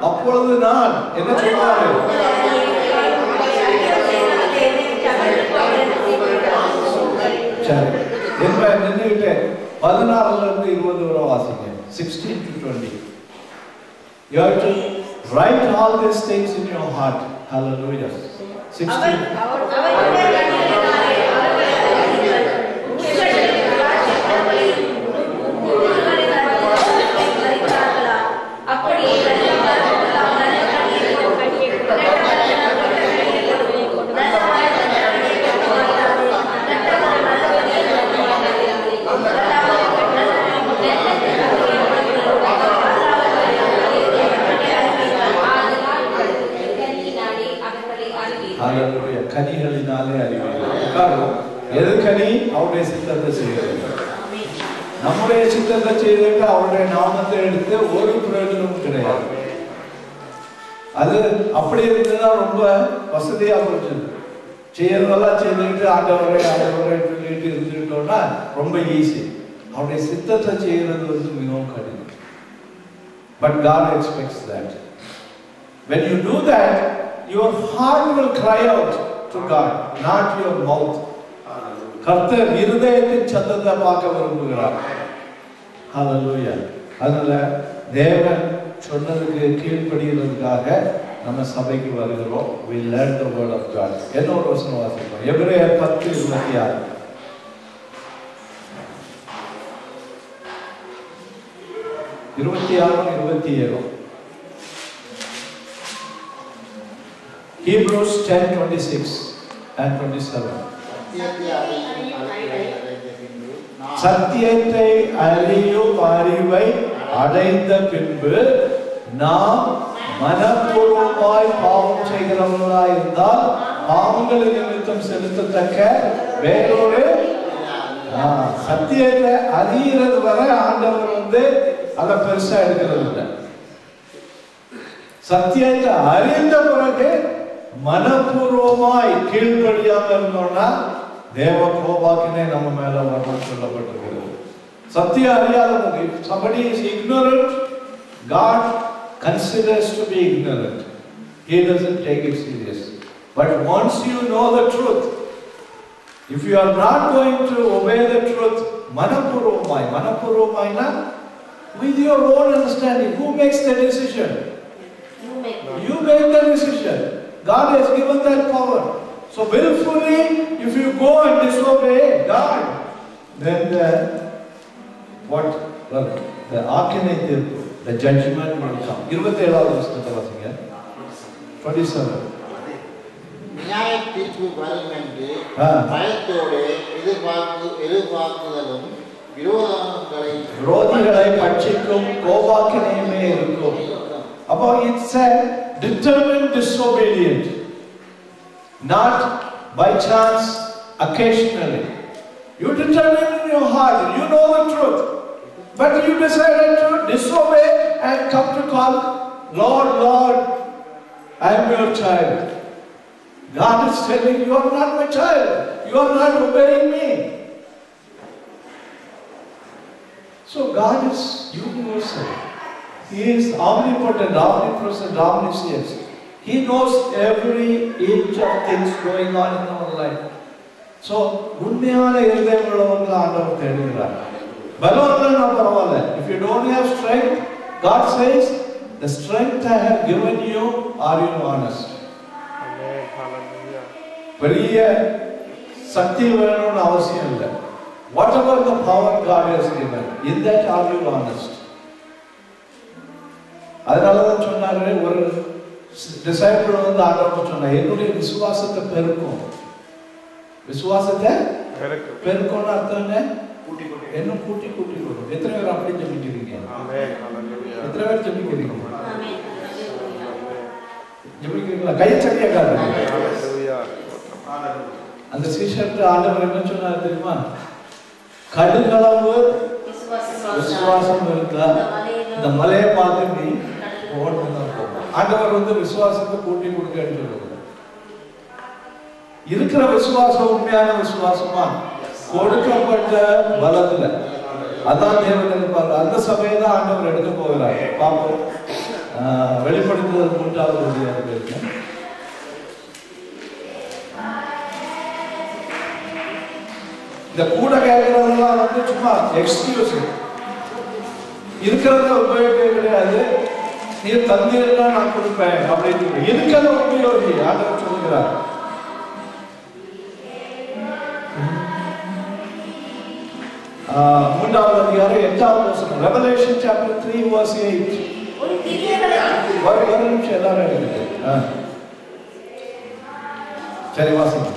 அப்பொழுது நான் என்ன சொல்வாரு? சரி, என்ன நின்றுகிட்டு 16 இருந்து 20 வரை வாசிங்க. 16 to 20. You have to write all these things in your heart. Hallelujah. 16. கனிகளினாலே அறிவீர்கள். எது கனி? அவருடைய சித்தத்தை செய்வது. நம்முடைய சித்தத்தை செய்துட்டு அவருடைய நாமத்தை எடுத்து ஒரு பிரயோஜனமும் கிடையாது. அது அப்படி இருந்ததுன்னா ரொம்ப வசதியா போச்சு. செய்யறதெல்லாம் செய்துக்கிட்டு ஆண்டவரை சொல்லிட்டு இருந்துட்டோம்னா ரொம்ப ஈஸி. அவருடைய சித்தத்தை செய்யறது வந்து மிகவும் கடினம். But God expects that. When you do that, your heart will cry out to God, not your mouth. கர்த்தர் இருதயத்தின் சத்தத்தை பார்க்க விரும்புகிறார். Hallelujah. அதனால தேவன் சொன்னதுக்கு கீழ்ப்படிகிறதுக்காக நம்ம சபைக்கு வருகிறோம். we learn the word of God. என்ன ஒரு வசனம் வாசிப்போம்? எபிரேயர் 10:26. Hebrews 10:26 and 27. சத்தியத்தை அறியும் அறிவை அடைந்த பின்பு நாம் மனப்பூர்வமாய் பாவம் செய்கிறவர்களாய் இருந்தால் பாவங்களின் நிமித்தம் செலுத்தத்தக்க வேறொரு சத்தியத்தை அறிகிறது வரை ஆண்டவர் அதை பெருசா எடுக்கிறது இல்லை. சத்தியத்தை அறிந்த பிறகு மனப்பூர்வமாய் கீழ்ப்படியாம இருந்தோம்னா தேவ கோபாக்கினே நம்ம மேல வரணும் சொல்லப்பட்டிருக்கிறது. சத்தியம் அறியாதவங்க, somebody is ignorant, God considers to be ignorant. He doesn't take it serious. But once you know the truth, if you are not going to obey the truth, manapurvamaina, with your own understanding, who makes the decision? You make the decision. God has given that power. So willfully, if you go and disobey God, then what? Well, the archangel, the judgment will come. 27வது வசனத்தை வாசிங்க. 27. நியாய தீர்ப்பு வரும் என்று பயத்தோடு எதிர்பார்க்குதலும் விரோதிகளை பட்சிக்கும் கோபாக்கினையுமே இருக்கும். அப்போ it's a determined disobedience, not by chance, occasionally. You determine in your heart, you know the truth, but you decided to disobey and come to call, Lord, Lord, I am your child. God is telling you are not my child, you are not obeying me. So God is universal. He is omnipotent, omnipresent, omniscient. He knows every inch of things going on in our life. So, உண்மையான இருதயமுள்ளவர்கள் ஆண்டவர் தேடுகிறார். பலவந்தனா பரவாயில்ல. If you don't have strength, God says, the strength I have given you, are you honest? Amen. Hallelujah. பெரிய சக்தி வேணும்னு அவசியம் இல்லை. Whatever the power God has given, in that are you honest? அதனாலதான் சொன்னாரு, ஒரு டிசைபிள் ஆண்டவர் சொன்னார், என்னுடைய விசுவாசத்தை பெருக்கும். விசுவாசத்தை பெருக்கும்னு அர்த்தம் என்ன? கூட்டி கொடுக்கும். எத்தனை பேர் அப்படி ஜெபிக்கிறீங்க? எத்தனை பேர் ஜெபிக்கிறீங்க? ஜெபிக்கிறீங்களா? கை சட்டியா காட்டுங்க. அந்த சீஷர்ட் ஆண்டவர் என்ன சொன்னார் தெரியுமா? கடுகளவு விசுவாசம் இருந்தா இந்த மலையை பார்த்து நீ ஓடணும். ஆண்டவர் விசுவாசத்தை கூட்டி கொடுக்கன்னு சொல்லுவாங்க. இருக்கிற விசுவாசம் உண்மையான விசுவாசமா கொடுக்கப்பட்ட பலத்துல அதான் தேவன் எதிர்பார்க்க. அந்த சபையை தான் ஆண்டவர் எடுக்க போகிறார். பாப்போம். வெளிப்படுத்துவது 3வது அதிகாரம் இருக்கு. இந்த கூட கேட்கறதெல்லாம் சும்மா எக்ஸ்கியூஸ், இருக்கிறத உபயோக கிடையாது. நீ தந்தீர்னா நான் கொடுப்பேன் அப்படின்னு இருக்கிறத உபயோகி ஆண்டவர் சொல்லுகிறார். மூன்றாவது அதிகாரம் 8வது வசனம். Revelation chapter 3 verse 8. ஒரு நிமிஷம் எல்லாரும் எடுங்க. சரி வாசிங்க.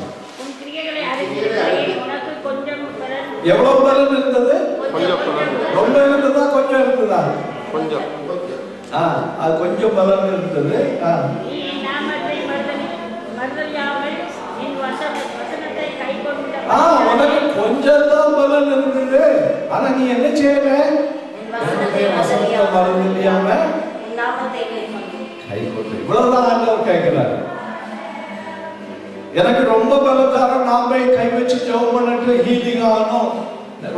எவ்வளவு பலன் இருந்தது? ரொம்ப இருந்ததா கொஞ்சம் இருந்ததா? கொஞ்சம். அது கொஞ்சம் பலன் இருந்தது. உனக்கு கொஞ்சம் தான் பலன் இருந்தது. ஆனா நீ என்ன செய்யல? மறந்து இல்லையாம கை கொண்டு. இவ்வளவுதான் ஆண்டவர் கேட்கிறாரு. எனக்கு ரொம்ப பலன் தரம், நான் போய் கை வச்சு ஜெபம் பண்ணிட்டு ஹீலிங் ஆகணும்,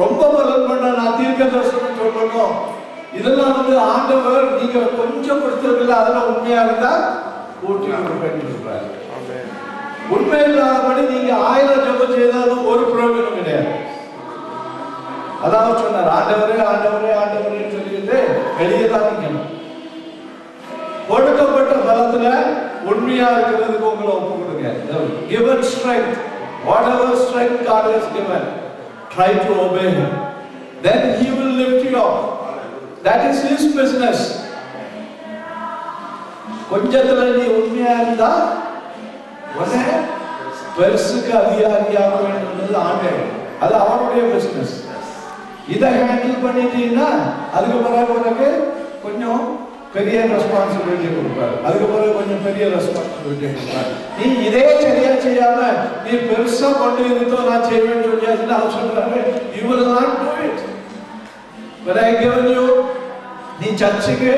ரொம்ப பலன் பண்ண நான் தீர்க்க தரிசனம் சொல்லணும், இதெல்லாம் ஆண்டவர் நீங்க கொஞ்சம் கொடுத்திருக்கல, அதெல்லாம் உண்மையா இருந்தா கூட்டி கொடுப்பேன்னு சொல்றாரு. உண்மை இல்லாதபடி நீங்க 1000 ஜெபம் செய்தாலும் ஒரு பிரயோஜனம் கிடையாது. அதான் சொன்னார், ஆண்டவரே ஆண்டவரே ஆண்டவரே சொல்லிட்டு வெளியே தான் நிக்கணும். கொடுக்கப்பட்ட பலத்துல உண்மையா இருக்கிறதுக்கு உங்களை ஒப்பு கொடுங்க. given strength, whatever strength God has given, try to obey him, then he will lift you up. That is his business. கொஞ்சத்துல நீ உண்மையா இருந்தா உடனே பெருசுக்கு அதிகாரியாக வேண்டியது ஆண்டவர். அது அவருடைய பிசினஸ். இதை ஹேண்டில் பண்ணிட்டீங்கன்னா அதுக்கு பிறகு உனக்கு கொஞ்சம் பெரிய ரெஸ்பான்சிபிலிட்டி கொடுப்பாரு. அதுக்கு பிறகு கொஞ்சம் பெரிய ரெஸ்பான்சிபிலிட்டி கொடுப்பாரு. நீ இதே சரியா செய்யாம நீ பெருசா கொண்டு இருந்தோ நான் செய்வேன்னு சொல்லியாச்சுன்னா அவர் சொல்றாரு, you will not do it. But I given you, நீ சர்ச்சுக்கு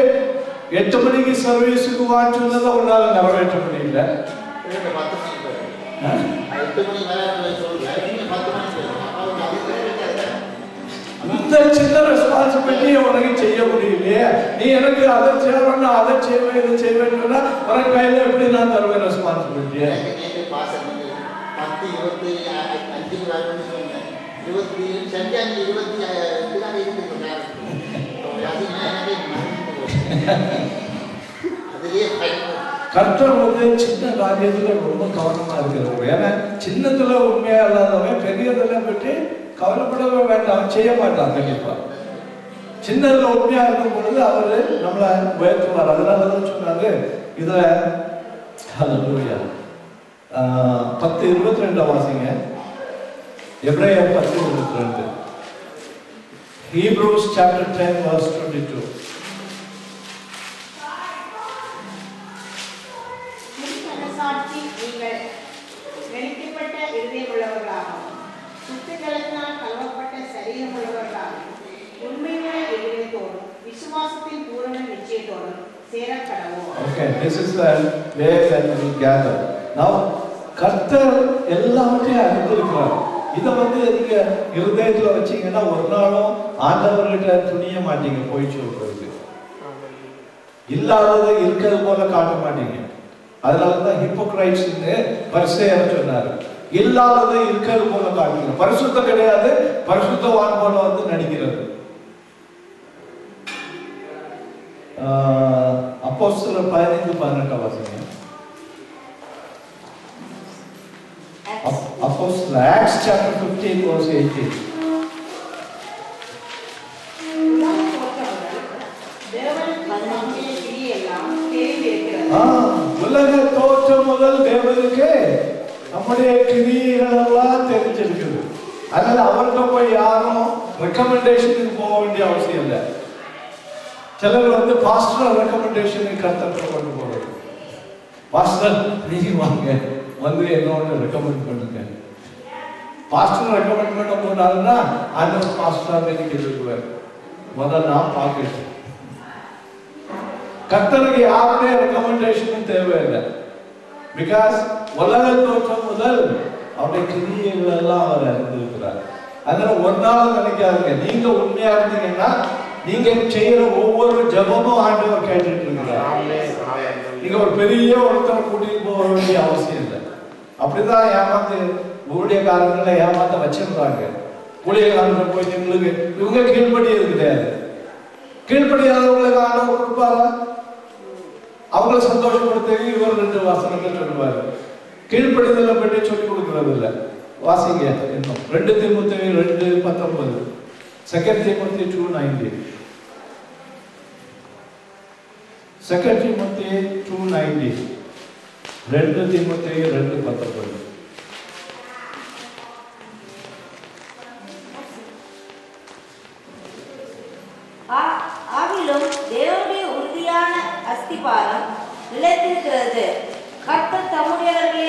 8 மணிக்கு சர்வீஸுக்கு வான்னு சொன்னதை உன்னால நிறைவேற்ற முடியல. 8 மணி நேரம் சொல்றேன், 10 மணிக்கு இந்த சின்ன ரெஸ்பான்சிபிலிட்டி உனக்கு செய்ய முடியலையே. நீ எனக்கு அதை செய்யணும், அதை செய்வேன், இதை செய்வேன்னு சொன்னா உனக்கு கையில எப்படி நான் தருவேன் ரெஸ்பான்சிபிலிட்டியை? 10 கர்த்தர் வந்து சின்ன காரியத்துல ரொம்ப கவனமா இருக்கிறவங்க. ஏன்னா சின்னத்துல உண்மையா இல்லாதவன் பெரியதுல பற்றி கவலைப்படவே வேண்டாம், செய்ய மாட்டான். கண்டிப்பா சின்னதுல உண்மையா இருக்கும் பொழுது அவரு நம்மளை உயர்த்துவார். அதனாலதான் சொன்னாரு இதுல 10:22 வாசிங்க. எபிரேயர் 10:22. Hebrews chapter 10 verse 22. வெளிக்கப்பட்ட இருதயம் உள்ளவர்களாகவும் சுத்திகலத்தினால் கலவப்பட்ட சரீரம் உள்ளவர்களாகவும் உண்மையுள்ள இதயத்தோடும் விசுவாசத்தின் பூரண நிச்சயத்தோடும் சேரக்கடவோம். Okay, this is the way that we gather. Now, கர்த்தர் எல்லாவற்றையும் அறிந்திருக்கிறார். இதை வந்து நீங்க இருதயத்துல வச்சீங்கன்னா ஒரு நாளும் ஆண்டவர்கிட்ட துணிய மாட்டீங்க. போய் சொல்றது இல்லாததை இருக்கிறது போல காட்ட மாட்டீங்க. அதனாலதான் ஹிப்போக்ரைட்ஸ் பரிசேயர் சொன்னாரு, இல்லாததை இருக்கிறது போல காட்டுங்க. பரிசுத்தம் கிடையாது, பரிசுத்தவான் போல வந்து நடிக்கிறது. அப்போஸ்தலர் 15:18 வாசிங்க. அப்போஸ்தலர் Acts chapter 15 verse 18. உலக தோற்றம் முதல் தேவனுக்கு நம்முடைய கிரியைகள் எல்லாம் தெரிஞ்சிருக்குது. அதனால அவர்கிட்ட போய் யாரும் ரெக்கமெண்டேஷனுக்கு போக வேண்டிய அவசியம் இல்லை. சிலர் வந்து பாஸ்டர் ரெக்கமெண்டேஷனுக்கு கர்த்தர் கொண்டு போறது. பாஸ்டர் நீங்க வாங்க வந்து என்னோட ரெக்கமெண்ட் பண்ணுங்க. பாஸ்டர் ரெக்கமெண்ட் பண்ண போனாருன்னா அந்த பாஸ்டர் எனக்கு இருக்குவார். முதல்ல நான் பார்க்கணும். கர்த்தருக்கு யாருடைய ரெக்கமெண்டேஷனும் தேவையில்லை. பிகாஸ் உலக தோற்றம் முதல் அவருடைய கிரியைகள் எல்லாம் அவர் அறிந்திருக்கிறார். அதனால ஒரு நாள் நினைக்காதுங்க, நீங்க உண்மையா இருந்தீங்கன்னா நீங்க செய்யற ஒவ்வொரு ஜபமும் ஆண்டவர் கேட்டுட்டு இருக்கிறார். நீங்க ஒரு பெரிய ஒருத்தரை கூட்டிட்டு போக வேண்டிய அவசியம் இல்லை. அப்படிதான் ஏமாத்து ஊழியக்காரங்களை ஏமாத்த வச்சிருக்காங்க. ஊழியக்காரர்கள் போய் எங்களுக்கு இவங்க கீழ்படியது கிடையாது. கீழ்படியாதவங்களுக்கு ஆண்டவர் கொடுப்பாரா? அவங்களை சந்தோஷப்படுத்த இவர் 2 வசனங்கள் சொல்லுவாரு. கீழ்படிதலை பற்றி சொல்லிக் கொடுக்கிறது இல்லை. வாசிங்க இன்னும் 2 தீமோத்தேயு 2:19. 2 Timothy 2:19. 2 Timothy 2:19. 2 தீமோத்தேயு 2:19. ஆகிலும் தேவனுடைய உறுதியான அஸ்திபாரம் நிலைத்திருக்கிறது. கர்த்தர் தம்முடையவர்களை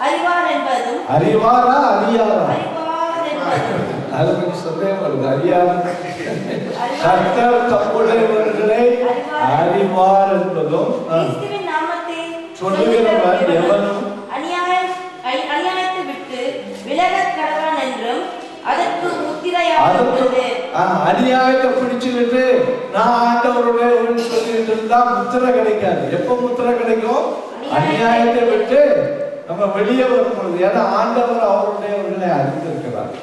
அறிவார் என்பதும் அறிவாரா அறியாரா? அறிவார் என்பதும் அது கொஞ்சம் சந்தேகம் வருது. அறியாரா? கர்த்தர் தம்முடையவர்களை அறிவார் என்பதும் கிறிஸ்துவின் நாமத்தை சொல்லுகிறவன் எவனும் அநியாயத்தை விட்டு விலகக் கடவன் என்றும் அதற்கு முத்திரையாகிறது. அநியாயத்தை பிடிச்சுக்கிட்டு நான் ஆண்டவருடைய சொல்லிட்டு இருந்தா முத்திரை கிடைக்காது. எப்ப முத்திரை கிடைக்கும்? அநியாயத்தை விட்டு நம்ம வெளியே வரும்பொழுது. ஏன்னா ஆண்டவர் அவருடையவர்களை அறிந்திருக்கிறார்.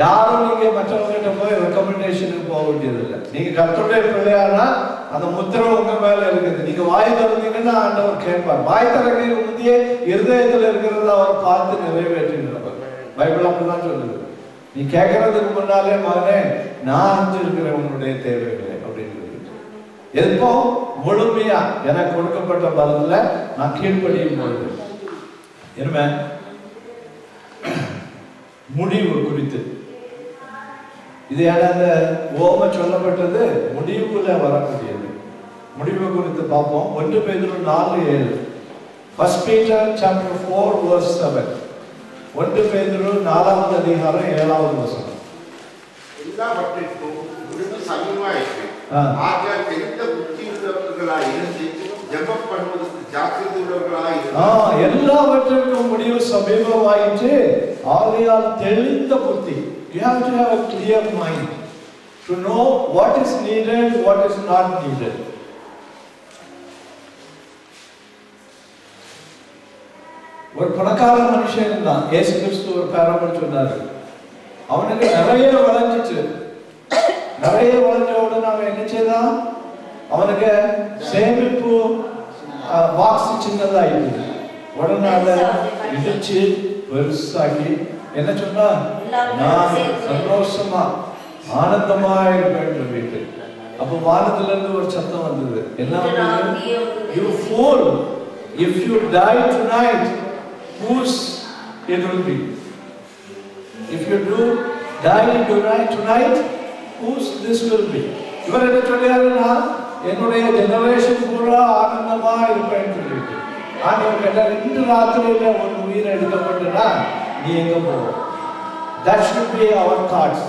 யாரும் நீங்க மற்றவங்கிட்ட போய் ரெக்கமெண்டேஷனுக்கு போக வேண்டியதில்லை. நீங்க கர்த்தருடைய பிள்ளையானா அந்த முத்திரை உங்க மேல இருக்குது. நீங்க வாய் திறந்தீங்கன்னா ஆண்டவர் கேட்பார். வாய் திறக்க முந்தைய இருதயத்துல இருக்கிறத அவர் பார்த்து நிறைவேற்றினார். பைபிள் அப்படிதான் சொல்லுது. நீ கேட்கறதுக்கு முன்னாலே மகனே நான் அறிஞ்சிருக்கிறேன் உன்னுடைய தேவைகளை அப்படின்னு. எப்போ முழுமையா எனக்கு கொடுக்கப்பட்ட பதில நான் கீழ்ப்படியும் பொழுது என்ன முடிவு குறித்து இது அந்த ஓம சொல்லப்பட்டது முடிவுல வரக்கூடியது. முடிவு குறித்து பார்ப்போம். 1 பேதுரு 4:7. 1 Peter chapter 4 verse 7. 1 பேதுரு 4வது அதிகாரம் 7வது வசனம். எல்லாவற்றிற்கும் முடிவு சமயமாயிற்று. ஆகையால் தெரிந்த புத்தியுள்ளவர்களாய் இருந்து ஜெபம் பண்ணுவதற்கு ஜாக்கிரதை உள்ளவர்களாய் இருந்து எல்லாவற்றிற்கும் முடிவு சமீபமாயிற்று. ஆகையால் தெளிந்த புத்தி. You have to have a clear mind to know what is needed, what is not needed. ஒரு பணக்கார மனுஷன் இருந்தான். இயேசு கிறிஸ்து ஒரு பேரபிள் சொன்னாரு. அவனுக்கு நிறைய விளைஞ்சிச்சு. நிறைய விளைஞ்ச உடனே அவன் என்ன செய்தான்? அவனுக்கு சேமிப்பு பாக்ஸ் சின்னதாயிடுச்சு. உடனே அதை இடிச்சு பெருசாக்கி என்ன சொன்னா, நான் சந்தோஷமா ஆனந்தமா இருப்பேன் சொல்லிட்டு. அப்ப வானத்துல இருந்து ஒரு சத்தம் வந்தது. என்ன? You fool, if you die tonight, whose it will be? If you do die tonight, whose this will be? இவர் என்ன சொல்றாருன்னா, என்னுடைய ஜெனரேஷன் பூரா ஆனந்தமா இருப்பேன்னு சொல்லிட்டு. ஆண்டவர் கேட்டார், இன்று ராத்திரியில ஒரு உயிரை எடுக்கப்பட்டுனா நீ எங்க போவ? That should be our thoughts.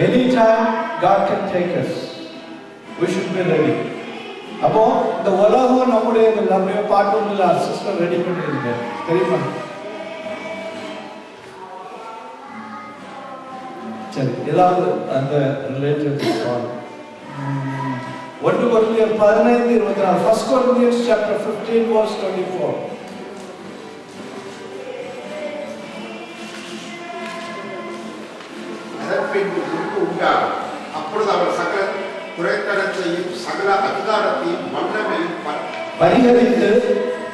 Anytime God can take us. We should be ready. அப்போ இந்த உலகம் நம்முடைய பாட்டு ஒன்றுல சிஸ்டர் ரெடி பண்ணிருங்க தெரியுமா? சரி, ஏதாவது அந்த related 1 Corinthians 15:24. 1 Corinthians chapter 15 verse 24. அப்பொழுது அவர் சகல குறைத்தனத்தையும் சகல அதிகாரத்தையும் வல்லமையும் பரிகரித்து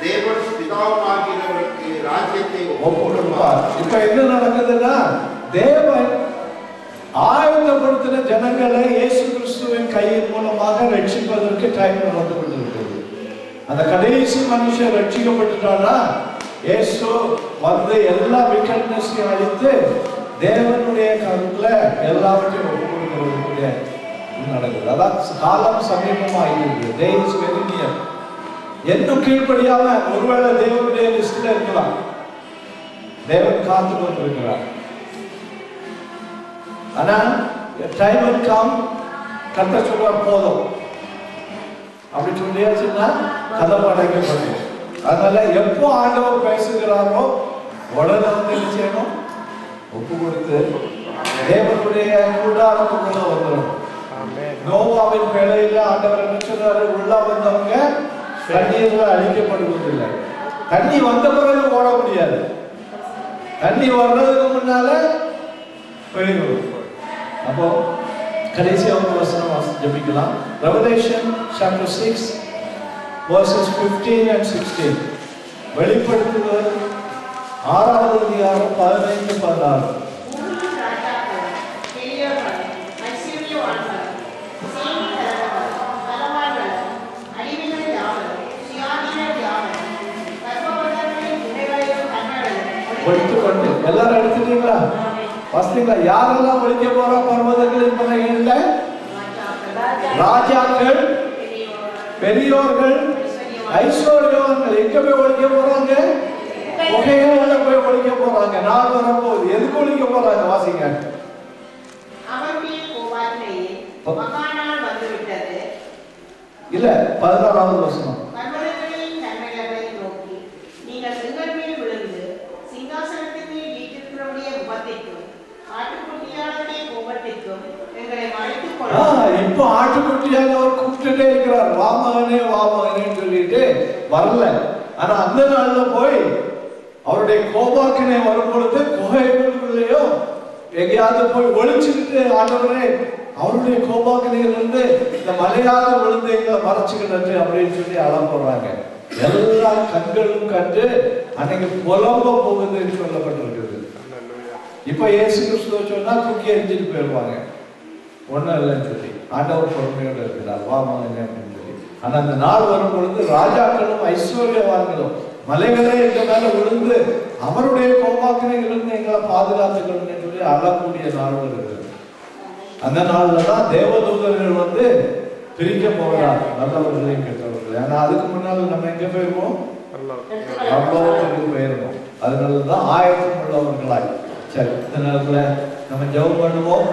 தேவன் பிதாவாகிறவருக்கு ராஜ்யத்தை ஒப்புக்கொடுப்பார். இப்ப என்ன நடக்குதுன்னா, தேவன் ஆயத்தப்படுத்தின ஜனங்களை இயேசு கிறிஸ்துவின் கையின் மூலமாக ரட்சிப்பதற்கு டைம் நடந்து கொண்டிருக்கிறது. அந்த கடைசி மனுஷன் ரட்சிக்கப்பட்டுட்டானா இயேசு வந்து எல்லா விக்கெட்னஸையும் அழித்து தேவனுடைய கருத்துல எல்லாவற்றையும் ஒப்பு கொடுக்கறதுக்குரிய நடக்குது. அதான் காலம் சமீபமாகிருக்கு. Day is very near. இன்னும் கீழ்ப்படியாம ஒருவேளை தேவனுடைய லிஸ்ட்ல இருக்கலாம். தேவன் காத்து கொண்டிருக்கிறார். ஆனா டைம் will come, கர்த்தர் சொல்வார் போதும் அப்படி சொல்லியாச்சுன்னா கதவு அடைக்கப்படும். அதனால எப்போ ஆண்டவர் பேசுகிறாரோ உடனே வந்து என்ன செய்யணும்? ஒப்பு கொடுத்து தேவனுடைய கூடாரத்துக்குள்ள வந்துடும். நோவாவின் வேளையில ஆண்டவர் என்ன சொன்னாரு? உள்ள வந்தவங்க தண்ணீர்ல அழிக்கப்படுவதில்லை. தண்ணி வந்த பிறகு ஓட முடியாது. தண்ணி வர்றதுக்கு முன்னால போயிடும். அப்போ கடைசியா ஒரு வசனம் ஜெபிக்கலாம். Revelation chapter 6 verses 15 and 16. வெளிப்படுத்துதல் 6வது அதிகாரம் 15-16. ஒழித்துக்கொண்டு எல்லாரும் எடுத்துட்டீங்களா? வாசித்தீங்களா? யாரெல்லாம் ஒழிக்க போறா? பர்வதங்களின் பலகைகள்ல ராஜாக்கள், பெரியோர்கள், ஐஸ்வர்யவான்கள். எங்க போய் ஒழிக்க போறாங்க? புகையில போய் ஒழிக்க போறாங்க. நாள் வரப்போகுது. எதுக்கு ஒழிக்க போறாங்க? வாசிங்க. இல்ல 16வது வசனம். இப்போ ஆட்டுக்குட்டியாக அவர் கூப்பிட்டுட்டே இருக்கிறார். வாமகனே வாமகனேன்னு சொல்லிட்டு வரல. ஆனா அந்த நாள்ல போய் அவருடைய கோபாக்கினை வரும் பொழுது குகைகளுக்குள்ளேயோ எங்கேயாவது போய் ஒளிச்சுக்கிட்டு ஆண்டவரே அவருடைய கோபாக்கினைகள் இருந்து இந்த மலையாத விழுந்து எங்களை மறைச்சுக்கிட்டு அப்படின்னு சொல்லி அலம் போடுறாங்க. எல்லா கண்களும் கண்டு அன்னைக்கு புலம்ப போகுதுன்னு சொல்லப்பட்டிருக்குது. இப்ப இயேசு கிறிஸ்துவ சொன்னா தூக்கி எரிஞ்சிட்டு போயிடுவாங்க, ஒன்னும் இல்லைன்னு சொல்லி. ஆண்டவர் பொறுமையோடு இருக்கிறார், வா மகனே அப்படின்னு சொல்லி. ஆனா அந்த நாள் வரும் பொழுது ராஜாக்களும் ஐஸ்வர்யவான்களும் மலைகளே எங்க மேல விழுந்து அவருடைய கோபாக்கினைகளிலிருந்து எங்களை பாதுகாத்துக்கணும்னு சொல்லி அழக்கூடிய நாள் வருகிறது. அந்த நாள்ல தான் தேவதூதர்கள் வந்து பிரிக்க போகிறார், நல்லவர்களையும் கெட்டவர்கள். ஆனா அதுக்கு முன்னால நம்ம எங்க போயிருவோம்? பரலோகத்துக்கு போயிருவோம். அதனாலதான் ஆயத்தம் உள்ளவர்களாய். சரி, இந்த நேரத்துல நம்ம ஜெபம் பண்ணுவோம்.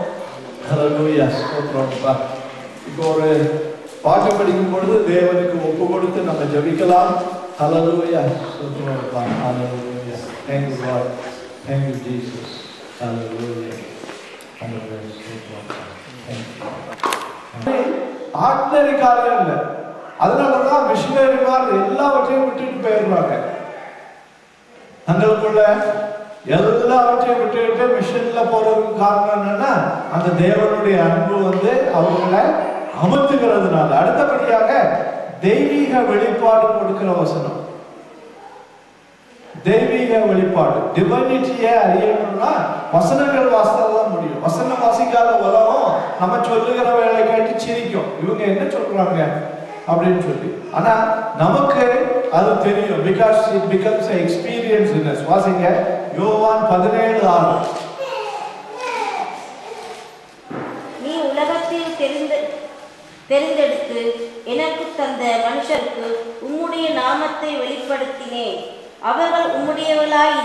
ஹல்லேலூயா, ஸ்தோத்திரம்ப்பா. இப்போ ஒரு பாட்டு படிக்கும் பொழுது தேவனுக்கு ஒப்பு கொடுத்து நம்ம ஜெபிக்கலாம். ஹல்லேலூயா, ஸ்தோத்திரம்ப்பா. ஹல்லேலூயா. Thank you God. Thank you Jesus. Hallelujah. Hallelujah. ஸ்தோத்திரம்ப்பா. Thank you. Ordinary காரியம் இல்லை. அதனாலதான் மிஷினரிமார் எல்லாவற்றையும் விட்டுட்டு போயிடுறாங்க. தங்களுக்குள்ள எல்லாவற்றையும் விட்டுவிட்டு மிஷன்ல போறதுக்கு காரணம் என்னன்னா அந்த தேவனுடைய அன்பு வந்து அவங்களை அமர்த்துகிறதுனால. அடுத்தபடியாக தெய்வீக வெளிப்பாடு கொடுக்கிற வசனம். தெய்வீக வெளிப்பாடு, டிவைனிட்டியை அறியணும்னா வசனங்கள் வாசித்தாதான் முடியும். வசனம் வாசிக்காத உலகம் நம்ம சொல்லுகிற வேலை கேட்டு சிரிக்கும், இவங்க என்ன சொல்றாங்க அப்படின்னு சொல்லி. ஆனா நமக்கு அது தெரியும், because it becomes an experience in us. வாசிங்க யோவான் 17:6. நீ உலகத்தில் தெரிந்தெடுத்து எனக்கு தந்த மனுஷருக்கு உம்முடைய நாமத்தை வெளிப்படுத்தினேன், அவர்கள் உம்முடையவர்களாய்